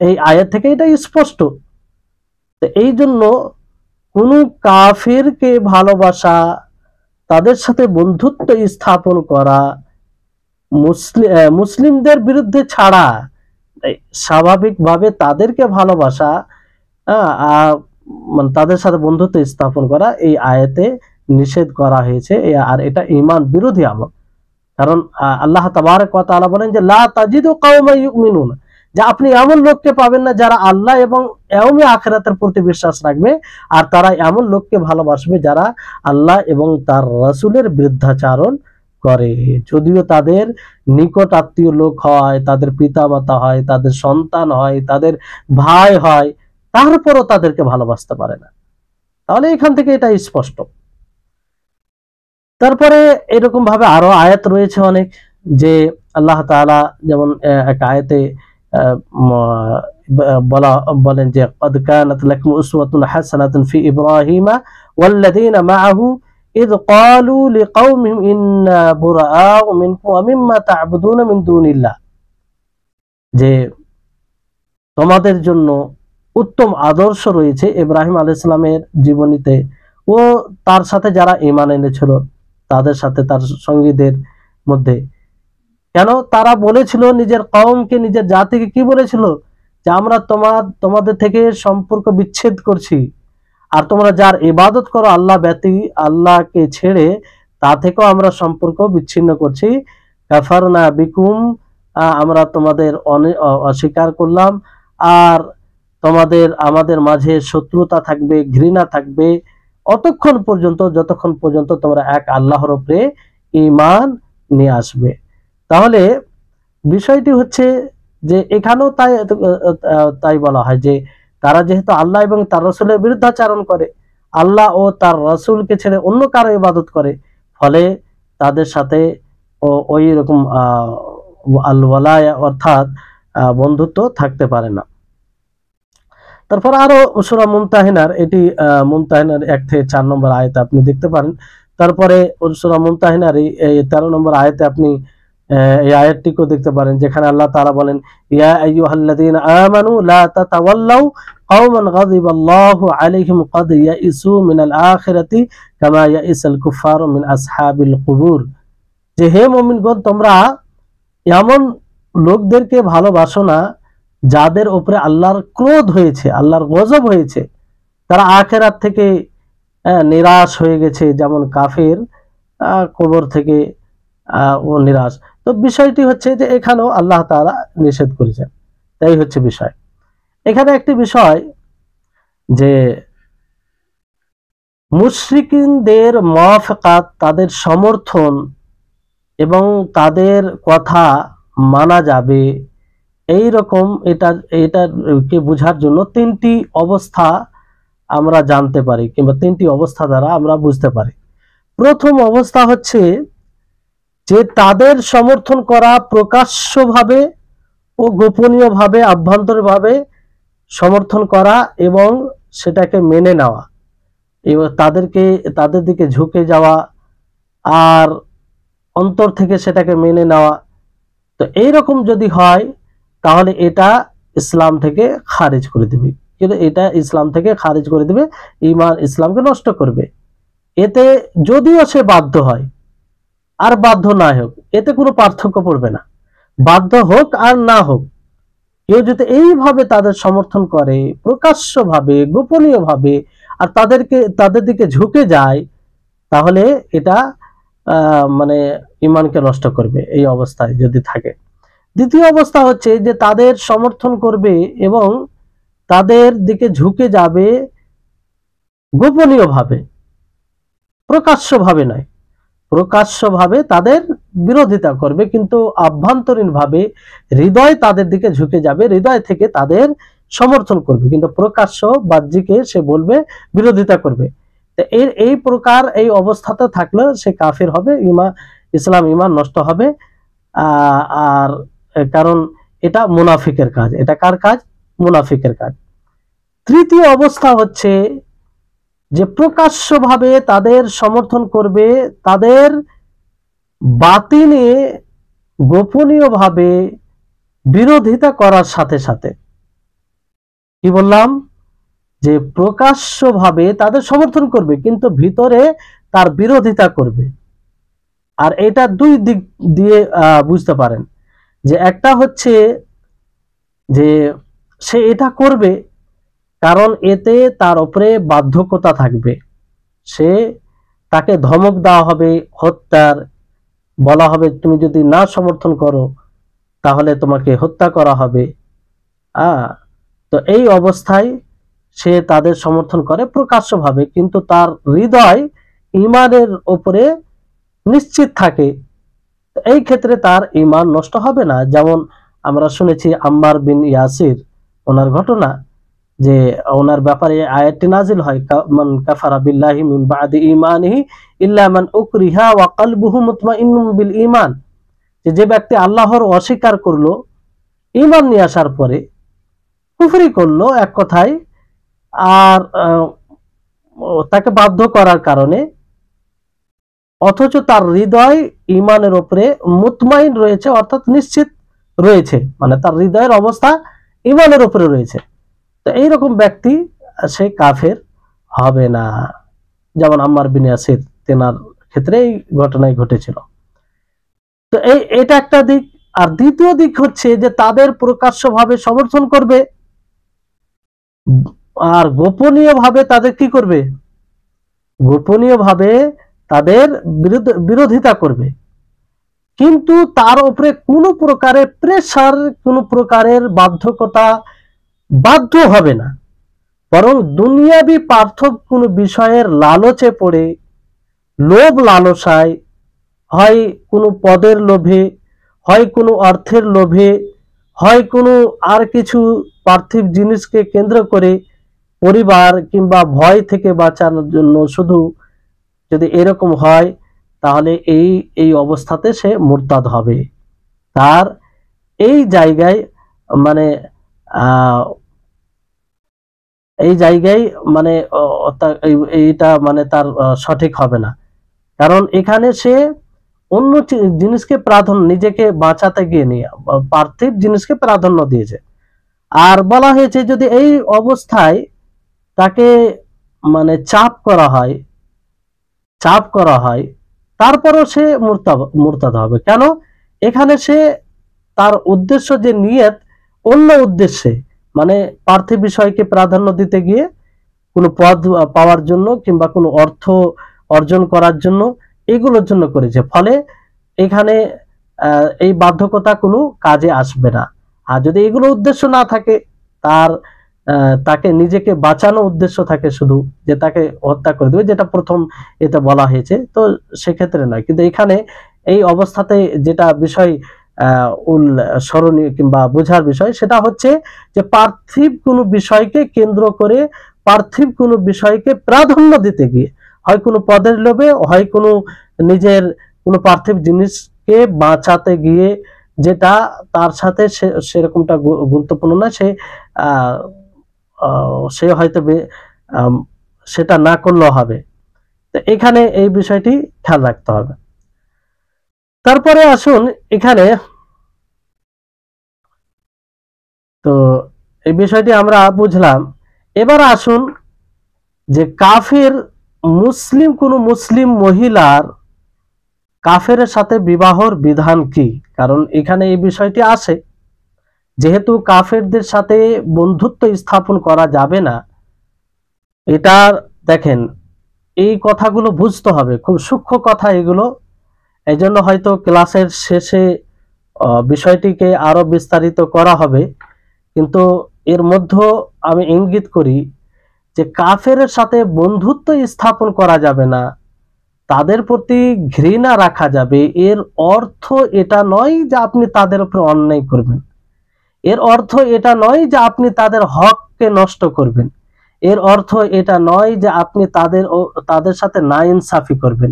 এই আয়াত থেকে এটা স্পষ্ট। তো এই জন্য কোনো কাফিরকে ভালোবাসা, তাদের সাথে বন্ধুত্ব স্থাপন করা, মুসলিমদের বিরুদ্ধে ছাড়া স্বাভাবিকভাবে তাদেরকে ভালোবাসা, মানে তাদের সাথে বন্ধুত্ব স্থাপন করা, এই আয়াতে নিষেধ করা হয়েছে। আর এটা ঈমান বিরোধী আমল। কারণ আল্লাহ তাবারক ওয়া তাআলা বলেন যে লা তাজিদু কওমান ইউমিনুনা, যে আপনি এমন লোককে পাবেন না যারা আল্লাহ এবং ইয়াউমে আখিরাতের প্রতি বিশ্বাস রাখবে, আর তারা এমন লোককে ভালোবাসবে যারা আল্লাহ এবং তার রাসূলের বিরুদ্ধাচারণ করে, যদিও তাদের নিকট আত্মীয় লোক হয়, তাদের পিতামাতা হয়, তাদের সন্তান হয়, তাদের ভাই হয়, তারপরও তাদেরকে ভালোবাসতে পারে না। তাহলে এখান থেকে এটা স্পষ্ট। তারপরে এরকম ভাবে আরো আয়াত রয়েছে অনেক, যে আল্লাহ তাআলা যেমন এক আয়াতে বলেন যে قد كانت لكم أسوة حسنة في إبراهيم والذين معه إذ قالوا لقومهم إنا براء منكم ومما تعبدون من دون الله, যে তোমাদের জন্য উত্তম আদর্শ রয়েছে ইব্রাহিম আলাইহিস সালামের জীবনীতে ও তার সাথে যারা ঈমান এনেছিল তাদের সাথে, তার সঙ্গীদের মধ্যে। কেন তারা বলেছিল নিজের কওমকে, নিজের জাতিকে কি বলেছিল, যে আমরা তোমাদের থেকে সম্পর্ক বিচ্ছেদ করছি, আর তোমরা যার ইবাদত করো আল্লাহ ব্যতী, আল্লাহকে ছেড়ে, তা থেকেও আমরা সম্পর্ক বিচ্ছিন্ন করছি। কাফারনা বিকুম, আমরা তোমাদের অস্বীকার করলাম, আর তোমাদের আমাদের মাঝে শত্রুতা থাকবে, ঘৃণা থাকবে অতক্ষণ পর্যন্ত যতক্ষণ পর্যন্ত তোমরা এক আল্লাহর উপরে ঈমান নিয়ে আসবে। তাহলে বিষয়টি হচ্ছে যে এখানেও তাই বলা হয় যে তারা যেহেতু আল্লাহ এবং তার রাসূলের বিরুদ্ধাচরণ করে, আল্লাহ ও তার রাসূলকে ছেড়ে অন্য কারো ইবাদত করে, ফলে তাদের সাথে ওই রকম আল ওয়ালায়া অর্থাৎ বন্ধুত্ব থাকতে পারে না। তারপর আরো সূরা মুমতাহিনার, এটি মুমতাহিনার 1 থেকে 4 নম্বর আয়াতে আপনি দেখতে পারেন। তারপরে সূরা মুমতাহিনার এই 13 নম্বর আয়াতে আপনি এই আয়াতটিকেও দেখতে পারেন, যেখানে আল্লাহ তাআলা বলেন, ইয়া আইয়ুহাল্লাযীনা আমানু লা তাতাওয়াল্লাউ কওমান গাযিবাল্লাহু আলাইহিম ক্বাদ ইয়াইসু মিনাল আখিরাতি কামা ইয়াইসাল কুফারু মিন আসহাবিল কুবুর। যে হে মুমিনগণ, তোমরা এমন লোকদেরকে ভালোবাসো না যাদের উপরে আল্লাহর ক্রোধ হয়েছে, আল্লাহর গজব হয়েছে, তারা আখিরাত থেকে নিরাশ হয়ে গেছে, যেমন কাফের কবর থেকে ও নিরাশ। তো বিষয়টি হচ্ছে যে এখানেও আল্লাহ তাআলা নিষেধ করেছেন। তাই হচ্ছে বিষয়। এখানে একটি বিষয় যে মুশরিকিনদের মুওয়াফাকাত, তাদের সমর্থন এবং তাদের কথা মানা যাবে, এই রকম এটাকে বোঝার জন্য 3টি অবস্থা আমরা জানতে পারি, কিংবা 3টি অবস্থা দ্বারা আমরা বুঝতে পারি। প্রথম অবস্থা হচ্ছে যে তাদের সমর্থন করা প্রকাশ্যভাবে ও গোপনীয়ভাবে, আভ্যন্তরীণভাবে সমর্থন করা এবং সেটাকে মেনে নেওয়া, এবং তাদের দিকে ঝুঁকে যাওয়া আর অন্তর থেকে সেটাকে মেনে নেওয়া। তো এইরকম যদি হয় তাহলে এটা ইসলাম থেকে খারিজ করে দেবে, কিন্তু এটা ইসলাম থেকে খারিজ করে দেবে, ঈমান ইসলামকে নষ্ট করবে। এতে যদিও সে বাধ্য হয় আর বাধ্য না হোক, এতে কোনো পার্থক্য পড়বে না। বাধ্য হোক আর না হোক, কেউ যদি এইভাবে তাদের সমর্থন করে প্রকাশ্যভাবে, গোপনীয়ভাবে, আর তাদের দিকে ঝুঁকে যায়, তাহলে এটা মানে ঈমানকে নষ্ট করবে এই অবস্থায় যদি থাকে। দ্বিতীয় অবস্থা হচ্ছে যে তাদের সমর্থন করবে এবং তাদের দিকে ঝুঁকে যাবে গোপনীয়ভাবে, প্রকাশ্যভাবে নয়। প্রকাশ্যভাবে তাদের বিরোধিতা করবে, কিন্তু আভ্যন্তরীণভাবে হৃদয় তাদের দিকে ঝুঁকে যাবে, হৃদয় থেকে তাদের সমর্থন করবে, কিন্তু প্রকাশ্য বাহ্যিকে সে বলবে, বিরোধিতা করবে। এই প্রকার এই অবস্থাতে থাকলে সে কাফির হবে, ইসলাম ঈমান নষ্ট হবে। আর কারণ এটা মুনাফিকের কাজ। এটা কার কাজ? মুনাফিকের কাজ। তৃতীয় অবস্থা হচ্ছে যে প্রকাশ্যভাবে তাদের সমর্থন করবে, তাদের বাতিলে গোপনীয়ভাবে বিরোধিতা করার সাথে সাথে, কি বললাম, যে প্রকাশ্যভাবে তাদের সমর্থন করবে কিন্তু ভিতরে তার বিরোধিতা করবে। আর এটা দুই দিক দিয়ে বুঝতে পারেন, যে একটা হচ্ছে যে সে এটা করবে কারণ এতে তার উপরে বাধ্যকতা থাকবে, তাকে ধমক দেওয়া হবে, হত্যার, বলা হবে তুমি যদি না সমর্থন করো তাহলে তোমাকে হত্যা করা হবে। তো এই অবস্থায় সে তাদের সমর্থন করে প্রকাশ্যভাবে, কিন্তু তার হৃদয় ঈমানের উপরে নিশ্চিত থাকে, এই ক্ষেত্রে তার ঈমান নষ্ট হবে না। যেমন আমরা শুনেছি আম্মার বিন ইয়াসির, ওনার ঘটনা, যে ওনার ব্যাপারে আয়াতটি নাজিল হয়, মান কাফারা বিল্লাহি মিন বাদি ঈমানিহি ইল্লা মান উকরিহা ওয়া কলবুহু মুতমাইন্নুন বিল ঈমান। যে ব্যক্তি আল্লাহর অস্বীকার করলো ঈমান নিয়ে আসার পরে, কুফরি করলো এক কথায়, আর তাকে বাধ্য করার কারণে, অথচ তার হৃদয় ঈমানের উপরে মুতমাইন রয়েছে, অর্থাৎ নিশ্চিত রয়েছে, মানে তার হৃদয়ের অবস্থা ঈমানের উপরে রয়েছে, তো এইরকম ব্যক্তি সে কাফের হবে না। যেমন আম্মার বিন ইয়াসির, তেনার ক্ষেত্রে এই ঘটনাই ঘটেছিল। তো এটা একটা দিক। আর দ্বিতীয় দিক হচ্ছে যে তাদের প্রকাশ্যভাবে সমর্থন করবে আর গোপনীয়ভাবে তাদের কি করবে, গোপনীয়ভাবে তাদের বিরোধিতা করবে, কিন্তু তার উপরে কোনো প্রকারের প্রেসার, কোনো প্রকারের বাধ্যকতা, বাধ্য হবে না, বরং দুনিয়াবি পার্থব কোনো বিষয়ের লালচে পড়ে, লোভ লালসায়, হয় কোনো পদের লোভে, হয় কোনো অর্থের লোভে, হয় কোনো আর কিছু পার্থিব জিনিসকে কেন্দ্র করে পরিবার কিংবা ভয় থেকে বাঁচানোর জন্য, শুধু যদি এরকম হয় তাহলে এই অবস্থাতে সে মুরতাদ হবে। তার এই জায়গায় মানে এই জায়গায় মানে এইটা মানে তার সঠিক হবে না, কারণ এখানে সে অন্য জিনিসকে প্রাধান্য, নিজেকে বাঁচাতে গিয়ে নিয়ে পার্থিব জিনিসকে প্রাধান্য দিয়েছে। আর বলা হয়েছে যদি এই অবস্থায় তাকে মানে চাপ করা হয় তারপরও সে মুরতাদ হবে। কেন? এখানে সে তার উদ্দেশ্য যে নিয়ত অন্য উদ্দেশ্যে, মানে পার্থিব বিষয়কে প্রাধান্য দিতে গিয়ে কোনো পদ পাওয়ার জন্য কিংবা কোনো অর্থ অর্জন করার জন্য, এগুলোর জন্য করেছে, ফলে এখানে এই বাধ্যকতা কোনো কাজে আসবে না। আর যদি এগুলো উদ্দেশ্য না থাকে, তাকে নিজেকে বাঁচানো উদ্দেশ্য থাকে শুধু, যে তাকে হত্যা করে দেবে, যেটা প্রথম এতে বলা হয়েছে, তো সেক্ষেত্রে নয়। কিন্তু এখানে এই অবস্থাতে যেটা বিষয় স্মরণীয় কিংবা বোঝার বিষয়, সেটা হচ্ছে যে পার্থিব কোনো বিষয়কে কেন্দ্র করে, পার্থিব কোনো বিষয়কে প্রাধান্য দিতে গিয়ে, হয় কোনো পদের লোভে, হয় কোনো নিজের কোনো পার্থিব জিনিসকে বাঁচাতে গিয়ে, যেটা তার সাথে সেরকমটা গুরুত্বপূর্ণ না, সে হয়তো সেটা না করলেও হবে। তো এখানে এই বিষয়টি খেয়াল রাখতে হবে। তারপরে আসুন এখানে, তো এই বিষয়টি আমরা বুঝলাম। এবার আসুন যে কাফের মুসলিম, কোন মুসলিম মহিলার কাফের সাথে বিবাহর বিধান কি? কারণ এখানে এই বিষয়টি আসে, যেহেতু কাফেরদের সাথে বন্ধুত্ব স্থাপন করা যাবে না, এটা দেখেন এই কথাগুলো বুঝতে হবে, খুব সূক্ষ্ম কথা এগুলো। এই জন্য হয়তো ক্লাসের শেষে বিষয়টিকে আরো বিস্তারিত করা হবে, কিন্তু এর মধ্যে আমি ইঙ্গিত করি যে কাফের সাথে বন্ধুত্ব স্থাপন করা যাবে না, তাদের প্রতি ঘৃণা রাখা যাবে। এর অর্থ এটা নয় যে আপনি তাদের উপর অন্যায় করবেন, এর অর্থ এটা নয় যে আপনি তাদের হককে নষ্ট করবেন, এর অর্থ এটা নয় যে আপনি তাদের সাথে নাইনসাফি করবেন।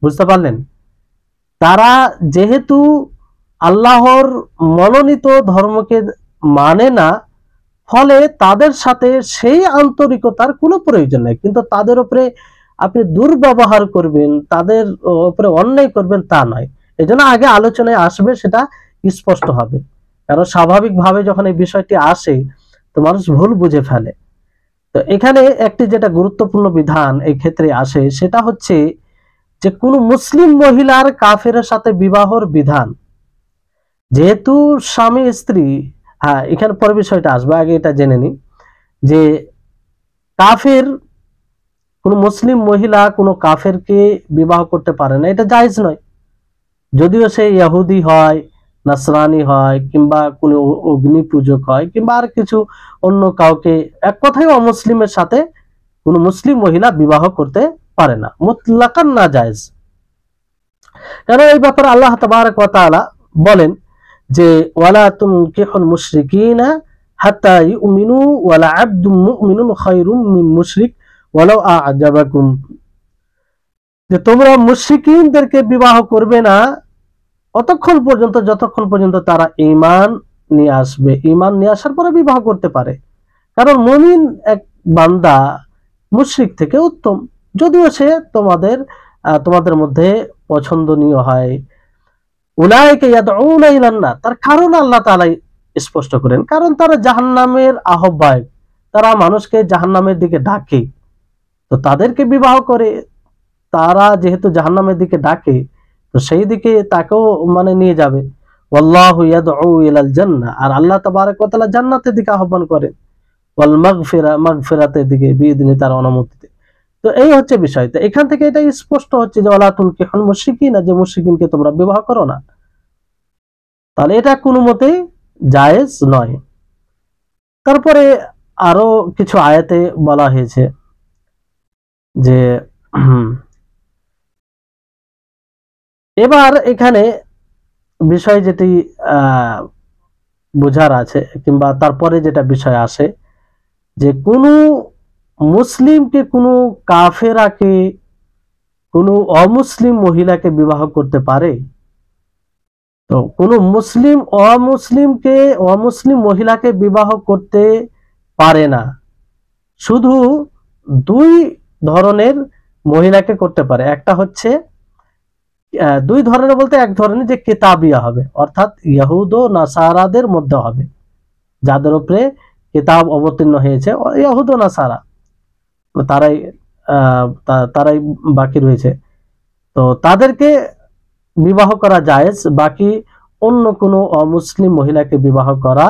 বুঝতে পারলেন? তারা যেহেতু আল্লাহর মনোনীত ধর্মকে মানে না, ফলে তাদের সাথে সেই আন্তরিকতার কোনো প্রয়োজন নেই। কিন্তু তাদের উপরে আপনি দুর্ব্যবহার করবেন, তাদের উপরে অন্যায় করবেন, তা নয়। এই জন্য আগে আলোচনায় আসবে, সেটা স্পষ্ট হবে। কারণ স্বাভাবিকভাবে যখন এই বিষয়টি আসে তো মানুষ ভুল বুঝে ফেলে। তো এখানে একটি যেটা গুরুত্বপূর্ণ বিধান এই ক্ষেত্রে আসে, সেটা হচ্ছে যে কোনো মুসলিম মহিলার কাফের সাথে বিবাহর বিধান। যেহেতু স্বামী স্ত্রী, হ্যাঁ এখানে পরে বিষয়টা আসবে, আগে এটা জেনে নি যে কাফের, কোন মুসলিম মহিলা কোনো কাফেরকে বিবাহ করতে পারে না, এটা জায়েজ নয়। যদিও সে ইহুদি হয়, নাসরানি হয়, কিংবা কোনো অগ্নি পূজক হয়, কিংবা আর কিছু অন্য কাউকে, এক কথায় অমুসলিমের সাথে কোনো মুসলিম মহিলা বিবাহ করতে পারে না, মুতলাকান না জায়েজ। কারণ এই ব্যাপারে আল্লাহ তাবারক ওয়া তাআলা বলেন যে ওয়ালা তুনকিহুল মুশরিকিনা হাত্তা ইউমিনু ওয়ালা আবদুম মুমিনুন খায়রুম মিন মুশরিক ওয়ালাউ আ'জাবাকুম, যে তোমরা মুশরিকিনদেরকে বিবাহ করবে না অতক্ষণ পর্যন্ত যতক্ষণ পর্যন্ত তারা ঈমান নিয়ে আসবে। ঈমান নিয়ে আসার পরে বিবাহ করতে পারে, কারণ মুমিন এক বান্দা মুশরিক থেকে উত্তম, যদিও সে তোমাদের মধ্যে পছন্দনীয় হয়। উলাইকা ইয়াদউনা ইলান নার, তার কারণ আল্লাহ তাআলা স্পষ্ট করেন, কারণ তারা জাহান্নামের আহ্বায়ক, তারা মানুষকে জাহান্নামের দিকে ডাকে। তো তাদেরকে বিবাহ করে তারা যেহেতু জাহান্নামের দিকে ডাকে, তো সেই দিকে তাকেও মানে নিয়ে যাবে। ওয়াল্লাহু ইয়াদউ ইলাল জান্নাহ, আর আল্লাহ তাবারক ওয়া তাআলা জান্নাতের দিকে আহ্বান করেন, ওয়াল মাগফিরাতের দিকে বিইذনি, তার অনুমতিতে। তো এই হচ্ছে বিষয়। তো এখান থেকে এটা স্পষ্ট হচ্ছে যে ওয়ালা তুনকিহুল মুশরিকিনা, যে মুশরিকিনকে তোমরা বিবাহ করো না, তাহলে এটা কোনো মতেই জায়েজ নয়। তারপরে আরো কিছু আয়াতে বলা হয়েছে যে এবার এখানে বিষয় যেটি বোঝার আছে, কিংবা তারপরে যেটা বিষয় আসে, যে কোনো মুসলিমকে কোনো কাফেরাকে কোনো অমুসলিম মহিলাকে বিবাহ করতে পারে? তো কোনো মুসলিম অমুসলিম মহিলাকে বিবাহ করতে পারে না, শুধু দুই ধরনের মহিলাকে করতে পারে। একটা হচ্ছে দুই ধরনের বলতে এক ধরনের যে কিতাবিয়া হবে, অর্থাৎ ইহুদ ও নাসারাদের মধ্যে হবে, যাদের উপরে কিতাব অবতীর্ণ হয়েছে, ইহুদ ও নাসারা, তারাই বাকি রয়েছে। তো তাদেরকে বিবাহ করা জায়েজ, বাকি অন্য কোনো অমুসলিম মহিলাকে বিবাহ করা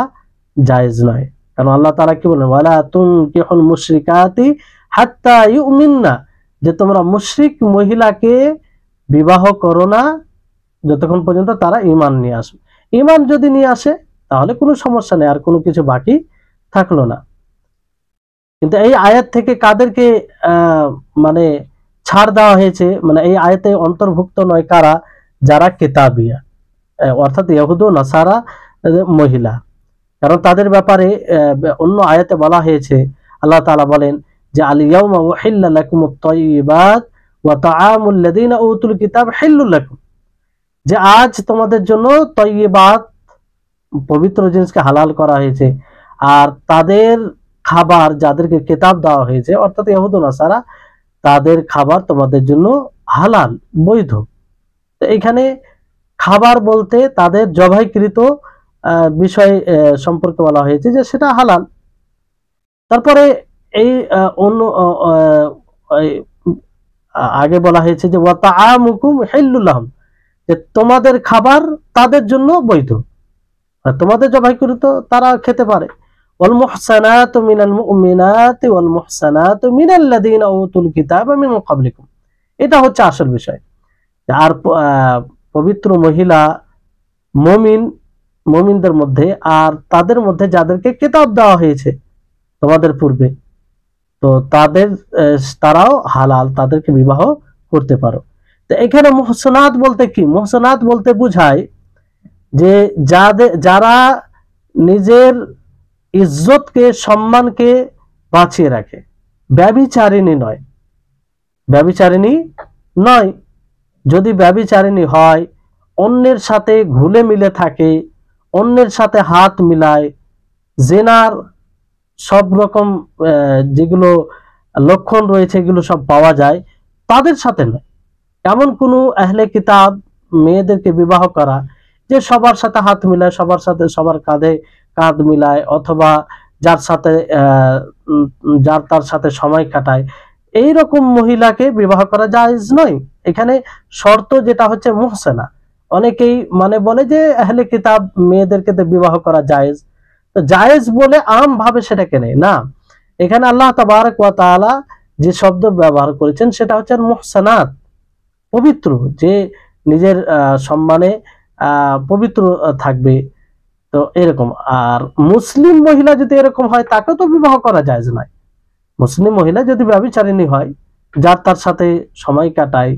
জায়েজ নয়। কারণ আল্লাহ তাআলা কি বলেন, ওয়ালা তুনকিহুল মুশরিকাতি হাত্তা ইউমিননা, যে তোমরা মুশরিক মহিলাকে বিবাহ করো না যতক্ষণ পর্যন্ত তারা ঈমান নিয়ে আসে। ঈমান যদি নিয়ে আসে তাহলে কোনো সমস্যা নেই, আর কোনো কিছু বাকি থাকলো না। কিন্তু এই আয়াত থেকে কাদেরকে মানে ছাড় দেওয়া হয়েছে, মানে এই আয়াতে অন্তর্ভুক্ত নয় কারা? যারা কিতাবিয়া, অর্থাৎ ইহুদ ও নাসারা মহিলা। কারণ তাদের ব্যাপারে অন্য আয়াতে বলা হয়েছে, আল্লাহ তাআলা বলেন যে আল ইয়াউমা উহিল্লা লাকুমুত তাইয়্যিবাত ওয়া তাআমুল লাযিনা উতুল কিতাব হিল্লুল লাকুম, যে আজ তোমাদের জন্য তাইয়্যিবাত, পবিত্র জিনিসকে হালাল করা হয়েছে, আর তাদের খাবার, যাদেরকে কিতাব দেওয়া হয়েছে অর্থাৎ ইহুদ ও নাসারা, তাদের খাবার তোমাদের জন্য হালাল, বৈধ। তো এখানে খাবার বলতে তাদের জবাইকৃত বিষয় সম্পর্কে বলা হয়েছে যে সেটা হালাল। তারপরে এই অন্য আগে বলা হয়েছে যে ওয়া তাআমুকুম হিল্লুল লাহুম, যে তোমাদের খাবার তাদের জন্য বৈধ, তোমাদের জবাইকৃত তারা খেতে পারে। ওয়াল মুহসানাতু মিনাল মুমিনাতি ওয়াল মুহসানাতু মিনাল্লাযিনা উতুল কিতাবা মিন ক্বাবলিকুম, এটা হচ্ছে আসল বিষয়। আর পবিত্র মহিলা মুমিনদের মধ্যে, আর তাদের মধ্যে যাদেরকে কিতাব দেওয়া হয়েছে তোমাদের পূর্বে, তো তারাও হালাল, তাদেরকে বিবাহ করতে পারো। তো এখানে মুহসানাত বলতে কি? মুহসানাত বলতে বোঝায় যে যারা নিজের ইজ্জতকে, সম্মানকে বাঁচিয়ে রাখে, ব্যভিচারিণী নয়, ব্যভিচারিণী নয়। যদি ব্যভিচারিণী হয়, অন্যের সাথে ঘুলে মিলে থাকে, অন্যের সাথে হাত মিলায়, জেনার সব রকম যেগুলো লক্ষণ রয়েছে এগুলো সব পাওয়া যায়, তাদের সাথে নয়। এমন কোনো আহলে কিতাব মেয়েদেরকে বিবাহ করা যে সবার সাথে হাত মিলায়, সবার সাথে, সবার কাঁধে কাঁধ মিলায়, অথবা যার সাথে যার তার সাথে সময় কাটায়, এই রকম মহিলাকে বিবাহ করা জায়েজ নয়। এখানে শর্ত যেটা হচ্ছে মুহসানা। অনেকেই মানে বলে যে আহলে কিতাব মেয়েদেরকে বিবাহ করা জায়েজ, তো জায়েজ বলে আম ভাবে সেটাকে নেই না। এখানে আল্লাহ তাবারক ওয়া তাআলা যে শব্দ ব্যবহার করেছেন সেটা হচ্ছে মুহসানাত, পবিত্র, যে নিজের সম্মানে পবিত্র থাকবে। তো এরকম। আর মুসলিম মহিলা যদি এরকম হয় তাকেও তো বিবাহ করা জায়েজ নয়। মুসলিম মহিলা যদি ব্যভিচারিণী হয়, যার তার সাথে সময় কাটায়,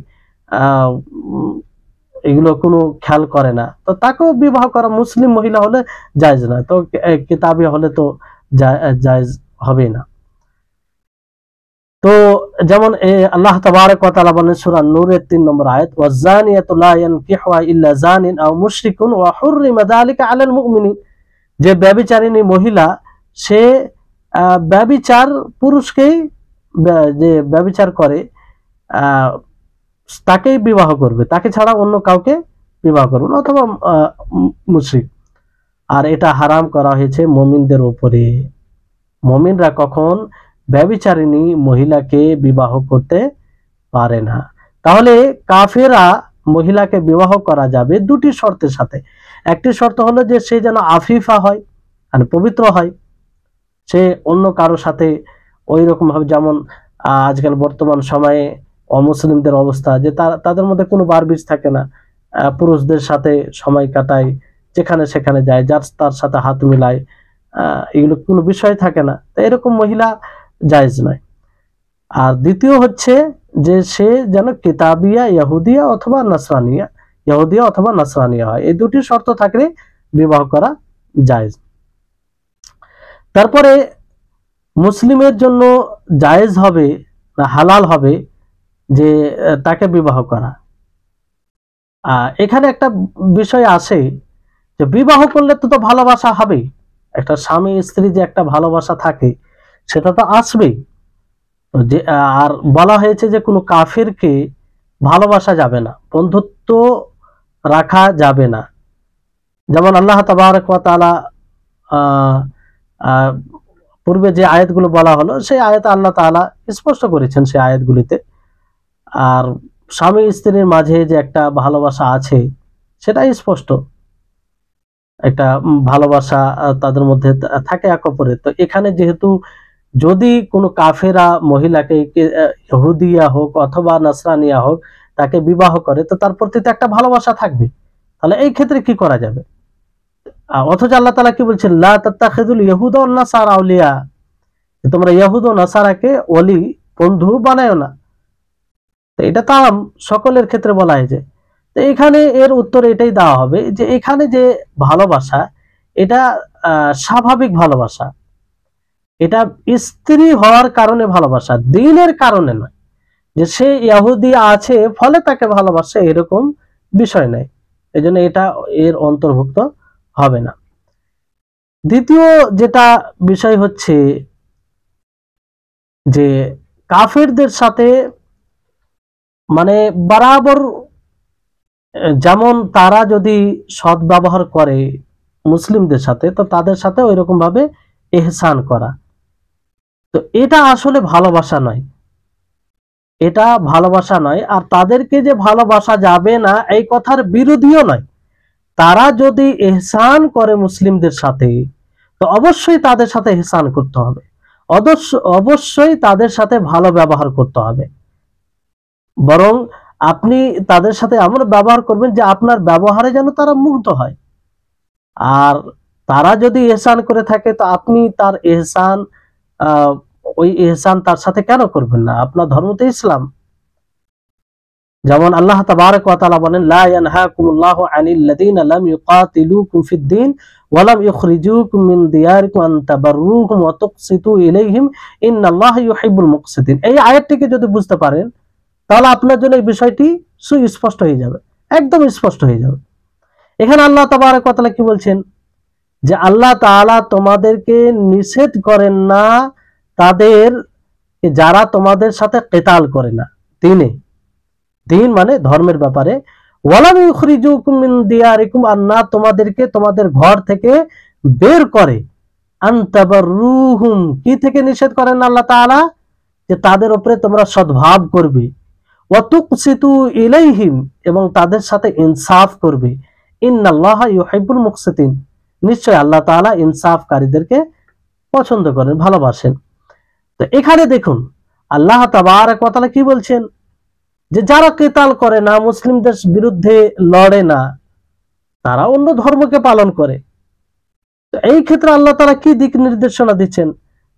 এগুলো কোনো খেয়াল করে না, তো তাকেও বিবাহ করা মুসলিম মহিলা হলে জায়েজ নয়, তো কিতাবি হলে তো জায়েজ হবে না। তো যেমন আল্লাহ তাবারক ওয়া তাআলা বলেন সূরা নূরের 3 নম্বর আয়াত, ওয়াজ-জানিয়াতু লা ইয়ানকিহুহা ইল্লা জানিন আও মুশরিকুন ওয়া হুররিমা যালিকা আলাল মুমিনিন, যে ব্যভিচারিণী মহিলা সে ব্যভিচার পুরুষকেই, যে ব্যভিচার করে তাকেই বিবাহ করবে, তাকে ছাড়া অন্য কাউকে বিবাহ করবে না, অথবা মুশরিক। আর এটা হারাম করা হয়েছে মুমিনদের উপরে। মুমিনরা কখন ব্যভিচারিণী মহিলাকে বিবাহ করতে পারে না। তাহলে কাফেরা মহিলাকে বিবাহ করা যাবে দুটি শর্তের সাথে। একটি শর্ত হলো যে সে যেন আফিফা হয়, মানে পবিত্র হয়, সে অন্য কারোর সাথে ওই রকম ভাবে, যেমন আজকাল বর্তমান সময়ে অমুসলিমদের অবস্থা যে তাদের মধ্যে কোনো বারবিজ থাকে না, পুরুষদের সাথে সময় কাটায়, যেখানে সেখানে যায়, যার তার সাথে হাত মিলায়, এগুলো কোনো বিষয় থাকে না। তো এরকম মহিলা জায়েজ নয়। আর দ্বিতীয় হচ্ছে যে সে যেন কিতাবিয়া ইহুদিয়া অথবা নাসরানিয়া, ইহুদিয়া অথবা নাসরানিয়া হয়। এই দুটি শর্ত থাকলে বিবাহ করা জায়েজ। তারপরে মুসলিমের জন্য জায়েজ হবে না হালাল হবে যে তাকে বিবাহ করা। এখানে একটা বিষয় আসে যে বিবাহ করলে তো ভালোবাসা হবেই, একটা স্বামী স্ত্রী যে একটা ভালোবাসা থাকে সেটা তো আসবেই। যে আর বলা হয়েছে যে কোনো কাফিরকে ভালোবাসা যাবে না, বন্ধুত্ব রাখা যাবে না। যেমন আল্লাহ তাবারক ওয়া তাআলা পূর্বে যে আয়াতগুলো বলা হলো সেই আয়াতে আল্লাহ তাআলা স্পষ্ট করেছেন সেই আয়াতগুলিতে। আর স্বামী স্ত্রীর মাঝে যে একটা ভালোবাসা আছে সেটাই স্পষ্ট, একটা ভালোবাসা তাদের মধ্যে থাকে এক অপরের। তো এখানে যেহেতু যদি কোনো কাফেরা মহিলাকে ইহুদিয়া হোক অথবা নাসরানিয়া হোক তাকে বিবাহ করে, তো তার প্রতি তো একটা ভালোবাসা থাকবে। তাহলে এই ক্ষেত্রে কি করা যাবে? অথচ আল্লাহ তাআলা কি বলছেন, লা তাত্তাখিযুল ইয়াহুদা ওয়ান নাসারা আউলিয়া, তোমরা ইহুদ ও নাসারাকে ওলি বন্ধু বানায়ো না। তো এটা তো সকলের ক্ষেত্রে বলা হয়েছে। তো এখানে এর উত্তর এটাই দেওয়া হবে যে এখানে যে ভালোবাসা এটা স্বাভাবিক ভালোবাসা, এটা স্ত্রী হওয়ার কারণে ভালোবাসা, দ্বীনের কারণে নয়, যে সে ইহুদি আছে ফলে তাকে ভালোবাসে, এরকম বিষয় নয়। এজন্য এটা এর অন্তর্ভুক্ত হবে না। দ্বিতীয় যেটা বিষয় হচ্ছে যে কাফেরদের সাথে মানে বরাবর যেমন তারা যদি সদ্ব্যবহার করে মুসলিমদের সাথে, তো তাদের সাথে ওইরকম ভাবে ইহসান করা, তো এটা আসলে ভালোবাসা নয়, এটা ভালোবাসা নয়। আর তাদেরকে যে ভালোবাসা যাবে না এই কথার বিরোধীও নয়। তারা যদি ইহসান করে মুসলিমদের সাথে, তো অবশ্যই তাদের সাথে ইহসান করতে হবে, অবশ্যই তাদের সাথে ভালো ব্যবহার করতে হবে। বরং আপনি তাদের সাথে এমন ব্যবহার করবেন যে আপনার ব্যবহারে যেন তারা মুগ্ধ হয়। আর তারা যদি ইহসান করে থাকে তো আপনি তার ইহসান ওই ইহসান তার সাথে কেন করবেন না? আপনার ধর্ম তো ইসলাম। যেমন আল্লাহ তাবারক ওয়া তাআলা বলেন, লা ইয়ানহাকুমুল্লাহু আনিল লাযিনা লাম ইউকাতিলুকুম ফিদ-দীন ওয়া লাম ইখরিজুকুম মিন দিয়ারিকুম আন তাবাররুহুম ওয়া তুকসিতু ইলাইহিম ইন্নাল্লাহা ইউহিব্বুল মুকসিতিন। এই আয়াতটিকে যদি বুঝতে পারেন তাহলে আপনার জন্য এই বিষয়টি সুস্পষ্ট হয়ে যাবে, একদম স্পষ্ট হয়ে যাবে। এখানে আল্লাহ তাবারক ওয়া তাআলা কি বলছেন যে আল্লাহ তাআলা তোমাদেরকে নিষেধ করেন না তাদের যারা তোমাদের সাথে কিতাল করে না দ্বীনে, দ্বীন মানে ধর্মের ব্যাপারে, ওয়ালাম ইখরিজুকুম মিন দিয়ারিকুম, আর না তোমাদেরকে তোমাদের ঘর থেকে বের করে, আন তাবাররুহুম, কি থেকে নিষেধ করেন আল্লাহ তাআলা? যে তাদের উপরে তোমরা সদ্ভাব করবে, ওয়া তুকসিতু ইলাইহিম, এবং তাদের সাথে ইনসাফ করবে, ইন্নাল্লাহা ইউহিব্বুল মুকসিতিন, নিশ্চয় আল্লাহ তাআলা ইনসাফকারীদেরকে পছন্দ করেন, ভালোবাসেন। তো এখানে দেখুন আল্লাহ তাবারক ওয়া তাআলা কি বলছেন যে যারা কিতাল করে না, মুসলিমদের বিরুদ্ধে লড়ে না, তারা অন্য ধর্মকে পালন করে। তো এই ক্ষেত্রে আল্লাহ তাআলা কি দিক নির্দেশনা দিচ্ছেন?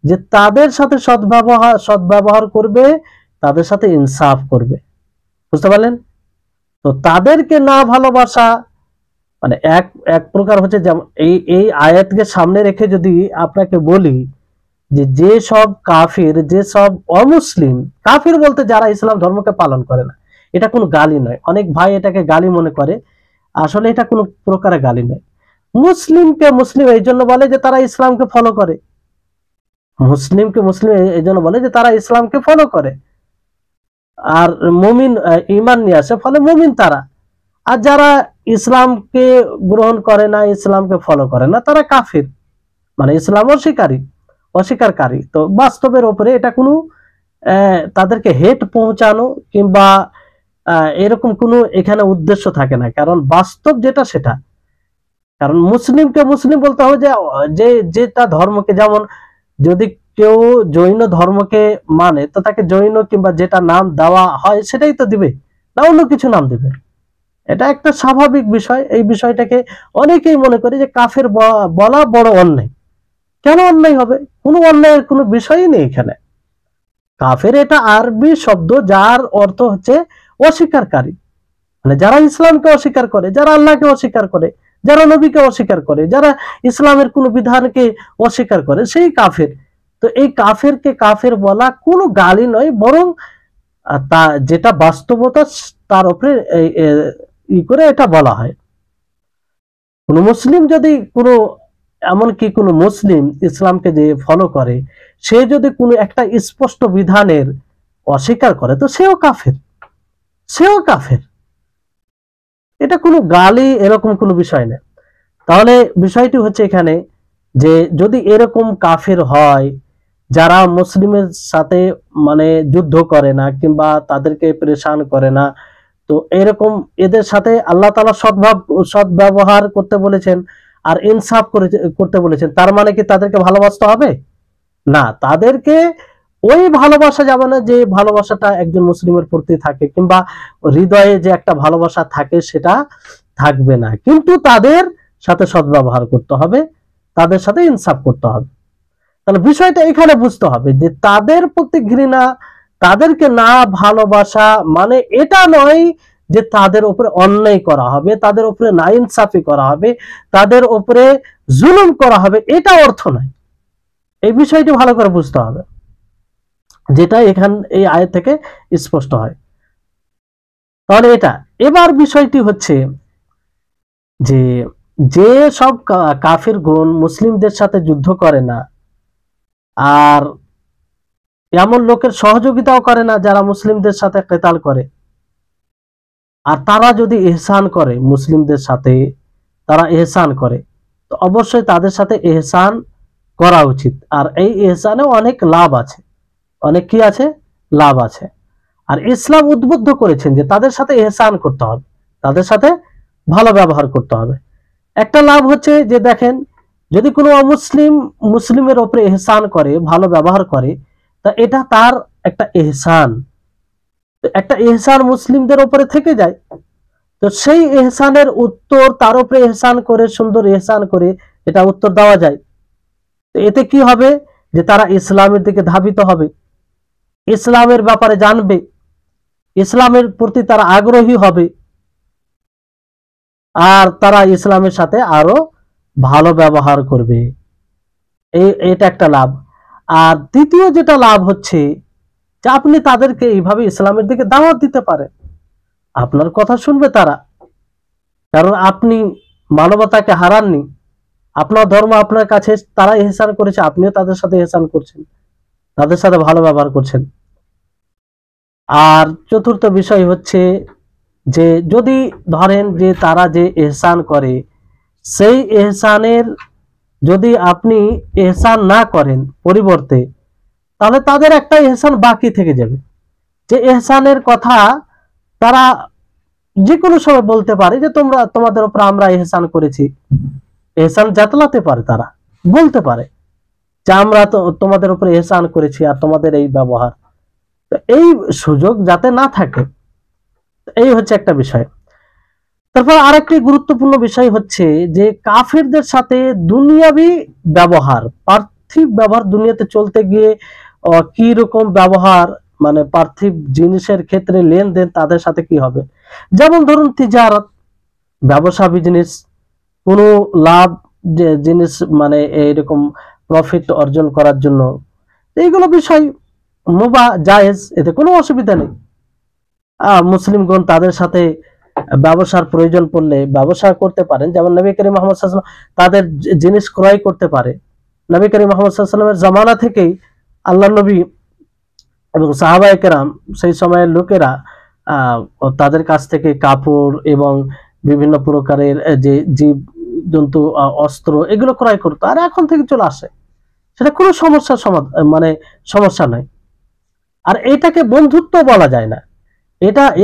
যে তাদের সাথে সদ্ব্যবহার করবে, তাদের সাথে ইনসাফ করবে। বুঝতে পারলেন? তো তাদেরকে না ভালোবাসা মানে এক প্রকার হচ্ছে, যেমন এই আয়াতকে সামনে রেখে যদি আপনাকে বলি যে সব কাফির, যে সব অমুসলিম, কাফির বলতে যারা ইসলাম ধর্মকে পালন করে না, এটা কোনো গালি নয়। অনেক ভাই এটাকে গালি মনে করে, আসলে এটা কোনো প্রকারে গালি নয়। মুসলিমকে মুসলিম এই জন্য বলে যে তারা ইসলামকে ফলো করে, মুসলিমকে মুসলিম এই জন্য বলে যে তারা ইসলামকে ফলো করে, আর মুমিন ঈমান নিয়ে আসে, ফলে মুমিন তারা। আর যারা ইসলামকে গ্রহণ করে না, ইসলামকে ফলো করে না, তারা কাফির, মানে ইসলাম অস্বীকারী। তো বাস্তবের উপরে এটা কোনো তাদেরকে হেট পৌঁছানো কিংবা এরকম কোনো এখানে উদ্দেশ্য থাকে না, কারণ বাস্তব যেটা সেটা। কারণ মুসলিমকে মুসলিম বলতে হবে যে যেটা ধর্মকে, যেমন যদি কেউ জৈন ধর্মকে মানে তো তাকে জৈন কিংবা যেটা নাম দেওয়া হয় সেটাই তো দিবে, না অন্য কিছু নাম দিবে। এটা একটা স্বাভাবিক বিষয়। এই বিষয়টাকে অনেকেই মনে করে যে কাফের বলা বড় অন্যায়। কেন অন্যায় হবে? কোনো অন্যায়ের কোনো বিষয়ই নেই এখানে। কাফের এটা আরবি শব্দ, যার অর্থ হচ্ছে অস্বীকারী, মানে যারা ইসলামকে অস্বীকার করে, যারা আল্লাহকে অস্বীকার করে, যারা নবীকে অস্বীকার করে, যারা ইসলামের কোন বিধানকে অস্বীকার করে, সেই কাফের। তো এই কাফেরকে কাফের বলা কোনো গালি নয়, বরং তা যেটা বাস্তবতা তার উপরে ই করে এটা বলা হয়। কোন মুসলিম যদি কোনো, এমনকি কোন মুসলিম ইসলামকে যে ফলো করে, সে যদি কোনো একটা স্পষ্ট বিধানের অস্বীকার করে তো সেও কাফের। এটা কোনো গালি এরকম কোনো বিষয় না। তাহলে বিষয়টি হচ্ছে এখানে যে যদি এরকম কাফের হয় যারা মুসলিমের সাথে মানে যুদ্ধ করে না কিংবা তাদেরকে পরেশান করে না, তো এরকম এদের সাথে আল্লাহ তাআলা সদ্ব্যবহার করতে বলেছেন আর ইনসাফ করতে বলেছেন, তার মানে কি তাদেরকে ভালোবাসতে হবে? না, তাদেরকে ওই ভালোবাসা যাবে না যে ভালোবাসাটা একজন মুসলিমের প্রতি থাকে, কিংবা হৃদয়ে যে একটা ভালোবাসা থাকে সেটা থাকবে না, কিন্তু তাদের সাথে সদ্ব্যবহার করতে হবে, তাদের সাথে ইনসাফ করতে হবে। তাহলে বিষয়টা এখানে বুঝতে হবে যে তাদের প্রতি ঘৃণা, তাদেরকে না ভালোবাসা মানে এটা নয় যে তাদের উপরে অন্যায় করা হবে, তাদের উপরে নাইনসাফি করা হবে, তাদের উপরে জুলুম করা হবে, এটা অর্থ নয়। এই বিষয়টি ভালো করে বুঝতে হবে, যেটা এখান এই আয়াত থেকে স্পষ্ট হয়। তাহলে এটা এবার বিষয়টি হচ্ছে যে যে সব কাফিরগণ মুসলিমদের সাথে যুদ্ধ করে না আর এমন লোকের সহযোগিতাও করে না যারা মুসলিমদের সাথে কিতাল করে, আর তারা যদি ইহসান করে, মুসলিমদের সাথে তারা ইহসান করে, তো অবশ্যই তাদের সাথে ইহসান করা উচিত। আর এই ইহসানে অনেক লাভ আছে, অনেক কি আছে? লাভ আছে। আর ইসলাম উদ্বুদ্ধ করেছেন যে তাদের সাথে ইহসান করতে হবে, তাদের সাথে ভালো ব্যবহার করতে হবে। একটা লাভ হচ্ছে যে দেখেন, যদি কোনো অমুসলিম মুসলিমের উপরে ইহসান করে, ভালো ব্যবহার করে, তা এটা তার একটা ইহসান, একটা ইহসান মুসলিমদের উপরে থেকে যায়। তো সেই ইহসানের উত্তর তার উপরে ইহসান করে, সুন্দর ইহসান করে এটা উত্তর দেওয়া যায়। তো এতে কি হবে যে তারা ইসলামের দিকে ধাবিত হবে, ইসলামের ব্যাপারে জানবে, ইসলামের প্রতি তারা আগ্রহী হবে, আর তারা ইসলামের সাথে আরো ভালো ব্যবহার করবে। এটা একটা লাভ। আর দ্বিতীয় যেটা লাভ হচ্ছে যে আপনি তাদেরকে এইভাবে ইসলামের দিকে দাওয়াত দিতে পারেন, আপনার কথা শুনবে তারা, কারণ আপনি মানবতাকে হারাননি, আপনার ধর্ম আপনার কাছে, তারা ইহসান করেছে, আপনিও তাদের সাথে ইহসান করছেন, তাদের সাথে ভালো ব্যবহার করছেন। আর চতুর্থ বিষয় হচ্ছে যে যদি ধরেন যে তারা যে ইহসান করে, সেই ইহসানের যদি আপনি ইহসান না করেন পরিবর্তে, তাহলে তাদের একটা ইহসান বাকি থেকে যাবে, যে ইহসানের কথা তারা যে কোনো সময় বলতে পারে যে তোমাদের উপর আমরা ইহসান করেছি, ইহসান জাতলাতে পারে, তারা বলতে পারে যে আমরা তো তোমাদের উপর ইহসান করেছি আর তোমাদের এই ব্যবহার। এই সুযোগ যাতে না থাকে, এই হচ্ছে একটা বিষয়। তারপর আরেকটি গুরুত্বপূর্ণ বিষয় হচ্ছে যে কাফিরদের সাথে দুনিয়াবি ব্যবহার, পার্থিব ব্যবহার, দুনিয়াতে চলতে গিয়ে কি রকম ব্যবহার, মানে পার্থিব জিনিসের ক্ষেত্রে লেনদেন তাদের সাথে কি হবে। যেমন ধরুন তিজারত, ব্যবসা, বিজনেস, কোনো লাভ জিনিস, মানে এইরকম প্রফিট অর্জন করার জন্য, এইগুলো বিষয় মুবাহ, জায়েজ, এতে কোনো অসুবিধা নেই। মুসলিমগণ তাদের সাথে ব্যবসার প্রয়োজন পড়লে ব্যবসা করতে পারেন, যেমন নবী করিম মুহাম্মদ সাল্লাল্লাহু আলাইহি ওয়াসাল্লাম তাদের জিনিস ক্রয় করতে পারে। নবী করিম মুহাম্মদ সাল্লাল্লাহু আলাইহি ওয়াসাল্লামের জামানা থেকেই আল্লাহ নবী এবং সাহাবায়ে কেরাম, সেই সময়ের লোকেরা তাদের কাছ থেকে কাপড় এবং বিভিন্ন প্রকারের যে জীব জন্তু অস্ত্র এগুলো ক্রয় করতো, আর এখন থেকে চলে আসে, সেটা কোনো সমস্যার মানে সমস্যা নাই। আর এটাকে বন্ধুত্ব বলা যায় না।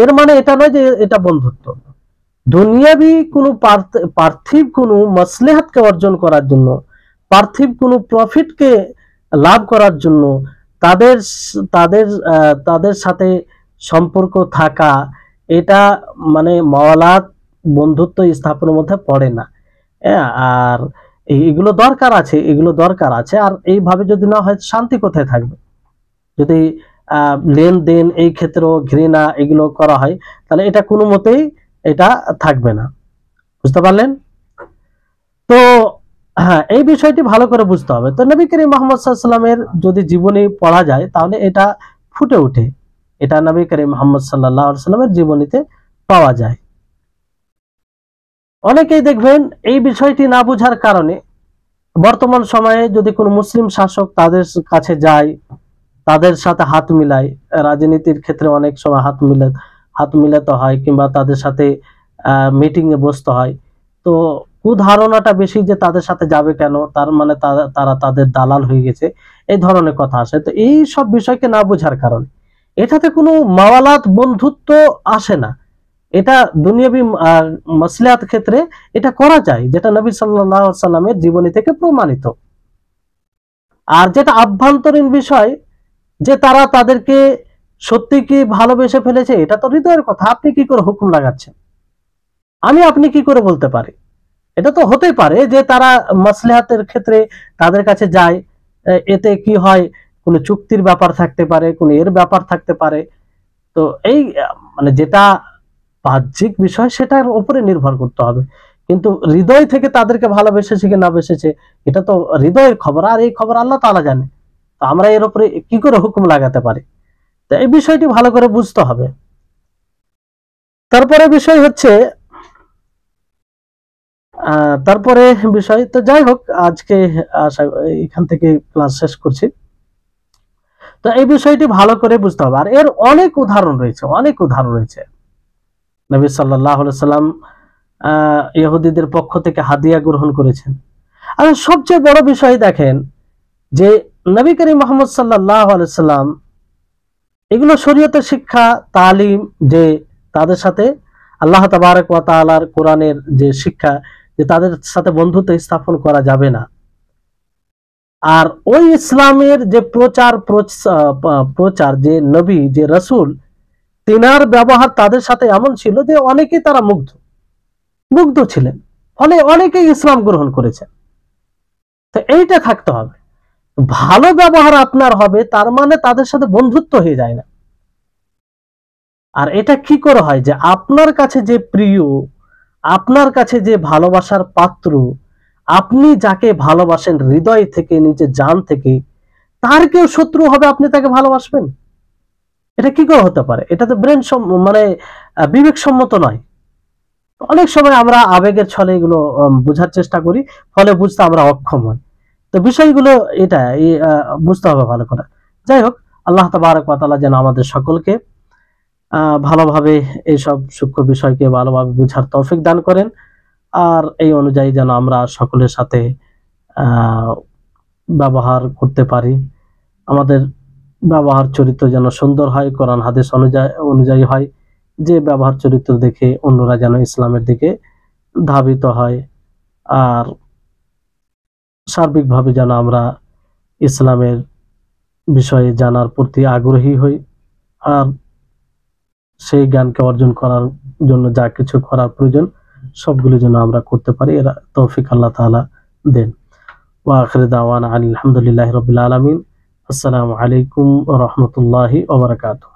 এর মানে এটা নয় যে এটা বন্ধুত্ব। দুনিয়াবি কোনো পার্থিব কোনো মাসলেহাতকে অর্জন করার জন্য, পার্থিব কোনো প্রফিটকে লাভ করার জন্য তাদের তাদের তাদের সাথে সম্পর্ক থাকা, এটা মানে মাওয়ালাত বন্ধুত্ব স্থাপনের মধ্যে পড়ে না। আর এগুলো দরকার আছে, এগুলো দরকার আছে। আর এইভাবে যদি না হয় শান্তি কোথায় থাকবে? যদি লেনদেন এই ক্ষেত্রেও ঘৃণা এগুলো করা হয়, তাহলে এটা কোনো মতেই এটা থাকবে না। বুঝতে পারলেন? তো হ্যাঁ, এই বিষয়টি ভালো করে বুঝতে হবে। তো নবী করিম মুহাম্মদ সাল্লাল্লাহু আলাইহি ওয়াসাল্লামের যদি জীবনী পড়া যায় তাহলে এটা ফুটে ওঠে, এটা নবী করিম মুহাম্মদ সাল্লাল্লাহু আলাইহি ওয়াসাল্লামের জীবনীতে পাওয়া যায়। অনেকেই দেখবেন এই বিষয়টি না বোঝার কারণে বর্তমান সময়ে যদি কোনো মুসলিম শাসক তাদের কাছে যায়, তাদের সাথে হাত মিলায়, রাজনীতির ক্ষেত্রে অনেক সময় হাত মিলাতে হয়, কিংবা তাদের সাথে মিটিং এ বসতে হয়, তো কুধারণাটা বেশি যে তাদের সাথে যাবে কেন, তার মানে তারা তাদের দালাল হয়ে গেছে, এই ধরনের কথা আসে। তো এই সব বিষয়কে না বোঝার কারণে এটাতে কোনো মাওয়ালাত বন্ধুত্ব আসে না। এটা দুনিয়াবি মাসলাহাত ক্ষেত্রে এটা করা যায়, যেটা নবী সাল্লাল্লাহু আলাইহি ওয়াসাল্লামের জীবনী থেকে প্রমাণিত। আর যেটা আভ্যন্তরীণ বিষয়, যে তারা তাদেরকে সত্যি কি ভালোবেসে ফেলেছে, এটা তো হৃদয়ের কথা। আপনি কি করে হুকুম লাগাচ্ছেন? আপনি কি করে বলতে পারি? এটা তো হতেই পারে যে তারা মাসলাহাতের ক্ষেত্রে তাদের কাছে যায়, এতে কি হয়, কোনো চুক্তির ব্যাপার থাকতে পারে, কোনো এর ব্যাপার থাকতে পারে। তো এই মানে যেটা বাহ্যিক বিষয় সেটার উপরে নির্ভর করতে হবে, কিন্তু হৃদয় থেকে তাদেরকে ভালোবেসেছে কি না বেসেছে এটা তো হৃদয়ের খবর, আর এই খবর আল্লাহ তাআলা জানে। তো আমরা এর উপরে কি করে হুকুম লাগাতে পারি? তো এই বিষয়টি ভালো করে বুঝতে হবে। তারপরে বিষয় হচ্ছে তো যাই হোক, আজকে এখান থেকে ক্লাস শেষ করছি। তো এই বিষয়টি ভালো করে বুঝতে হবে। আর এর অনেক উদাহরণ রয়েছে। নবী সাল্লাল্লাহু আলাইহি সাল্লাম ইহুদিদের পক্ষ থেকে হাদিয়া গ্রহণ করেছেন। আর সবচেয়ে বড় বিষয় দেখেন যে নবী করিম মুহাম্মদ সাল্লাল্লাহু আলাইহি সাল্লাম এগুলো শরীয়তের শিক্ষা তালিম, যে তাদের সাথে আল্লাহ তাবারক ওয়া তাআলার কোরআনের যে শিক্ষা, যে তাদের সাথে বন্ধুত্ব স্থাপন করা যাবে না। আর ওই ইসলামের যে প্রচার যে নবী, যে রাসূল, তিনার ব্যবহার তাদের সাথে এমন ছিল যে অনেকেই তারা মুগ্ধ ছিলেন, ফলে অনেকেই ইসলাম গ্রহণ করেছেন। তো এইটা থাকতে হবে। ভালো ব্যবহার আপনার হবে, তার মানে তাদের সাথে বন্ধুত্ব হয়ে যায় না। আর এটা কি করে হয়, যে আপনার কাছে যে প্রিয়, আপনার কাছে যে ভালোবাসার পাত্র, আপনি যাকে ভালোবাসেন হৃদয় থেকে, নিজের জান থেকে, তার কেউ শত্রু হবে, আপনি তাকে ভালোবাসবেন? এটা কি করে হতে পারে? এটা তো মানে বিবেকসম্মত নয়। অনেক সময় আমরা আবেগের ছলে এগুলো বোঝার চেষ্টা করি, ফলে বুঝতে আমরা অক্ষম হই। তো বিষয়গুলো এটা বুঝতে হবে ভালো করে। যাই হোক, আল্লাহ তাবারক ওয়া তাআলা যেন আমাদের সকলকে ভালোভাবে এইসব সূক্ষ্ম বিষয়কে ভালোভাবে বুঝার তৌফিক দান করেন। আর এই অনুযায়ী যেন আমরা সকলের সাথে ব্যবহার করতে পারি। আমাদের ব্যবহার চরিত্র যেন সুন্দর হয়, কোরআন হাদিস অনুযায়ী হয়, যে ব্যবহার চরিত্র দেখে অন্যরা যেন ইসলামের দিকে ধাবিত হয়। আর সার্বিকভাবে যেন আমরা ইসলামের বিষয়ে জানার প্রতি আগ্রহী হই, আর সেই জ্ঞানকে অর্জন করার জন্য যা কিছু করার প্রয়োজন সবগুলো যেন আমরা করতে পারি। এর তৌফিক আল্লাহ তাআলা দেন। ওয়া আখিরু দাওয়ানা আলহামদুলিল্লাহি রাব্বিল আলামিন। আসসালামু আলাইকুম ওয়া রাহমাতুল্লাহি ওয়া বারাকাতুহু।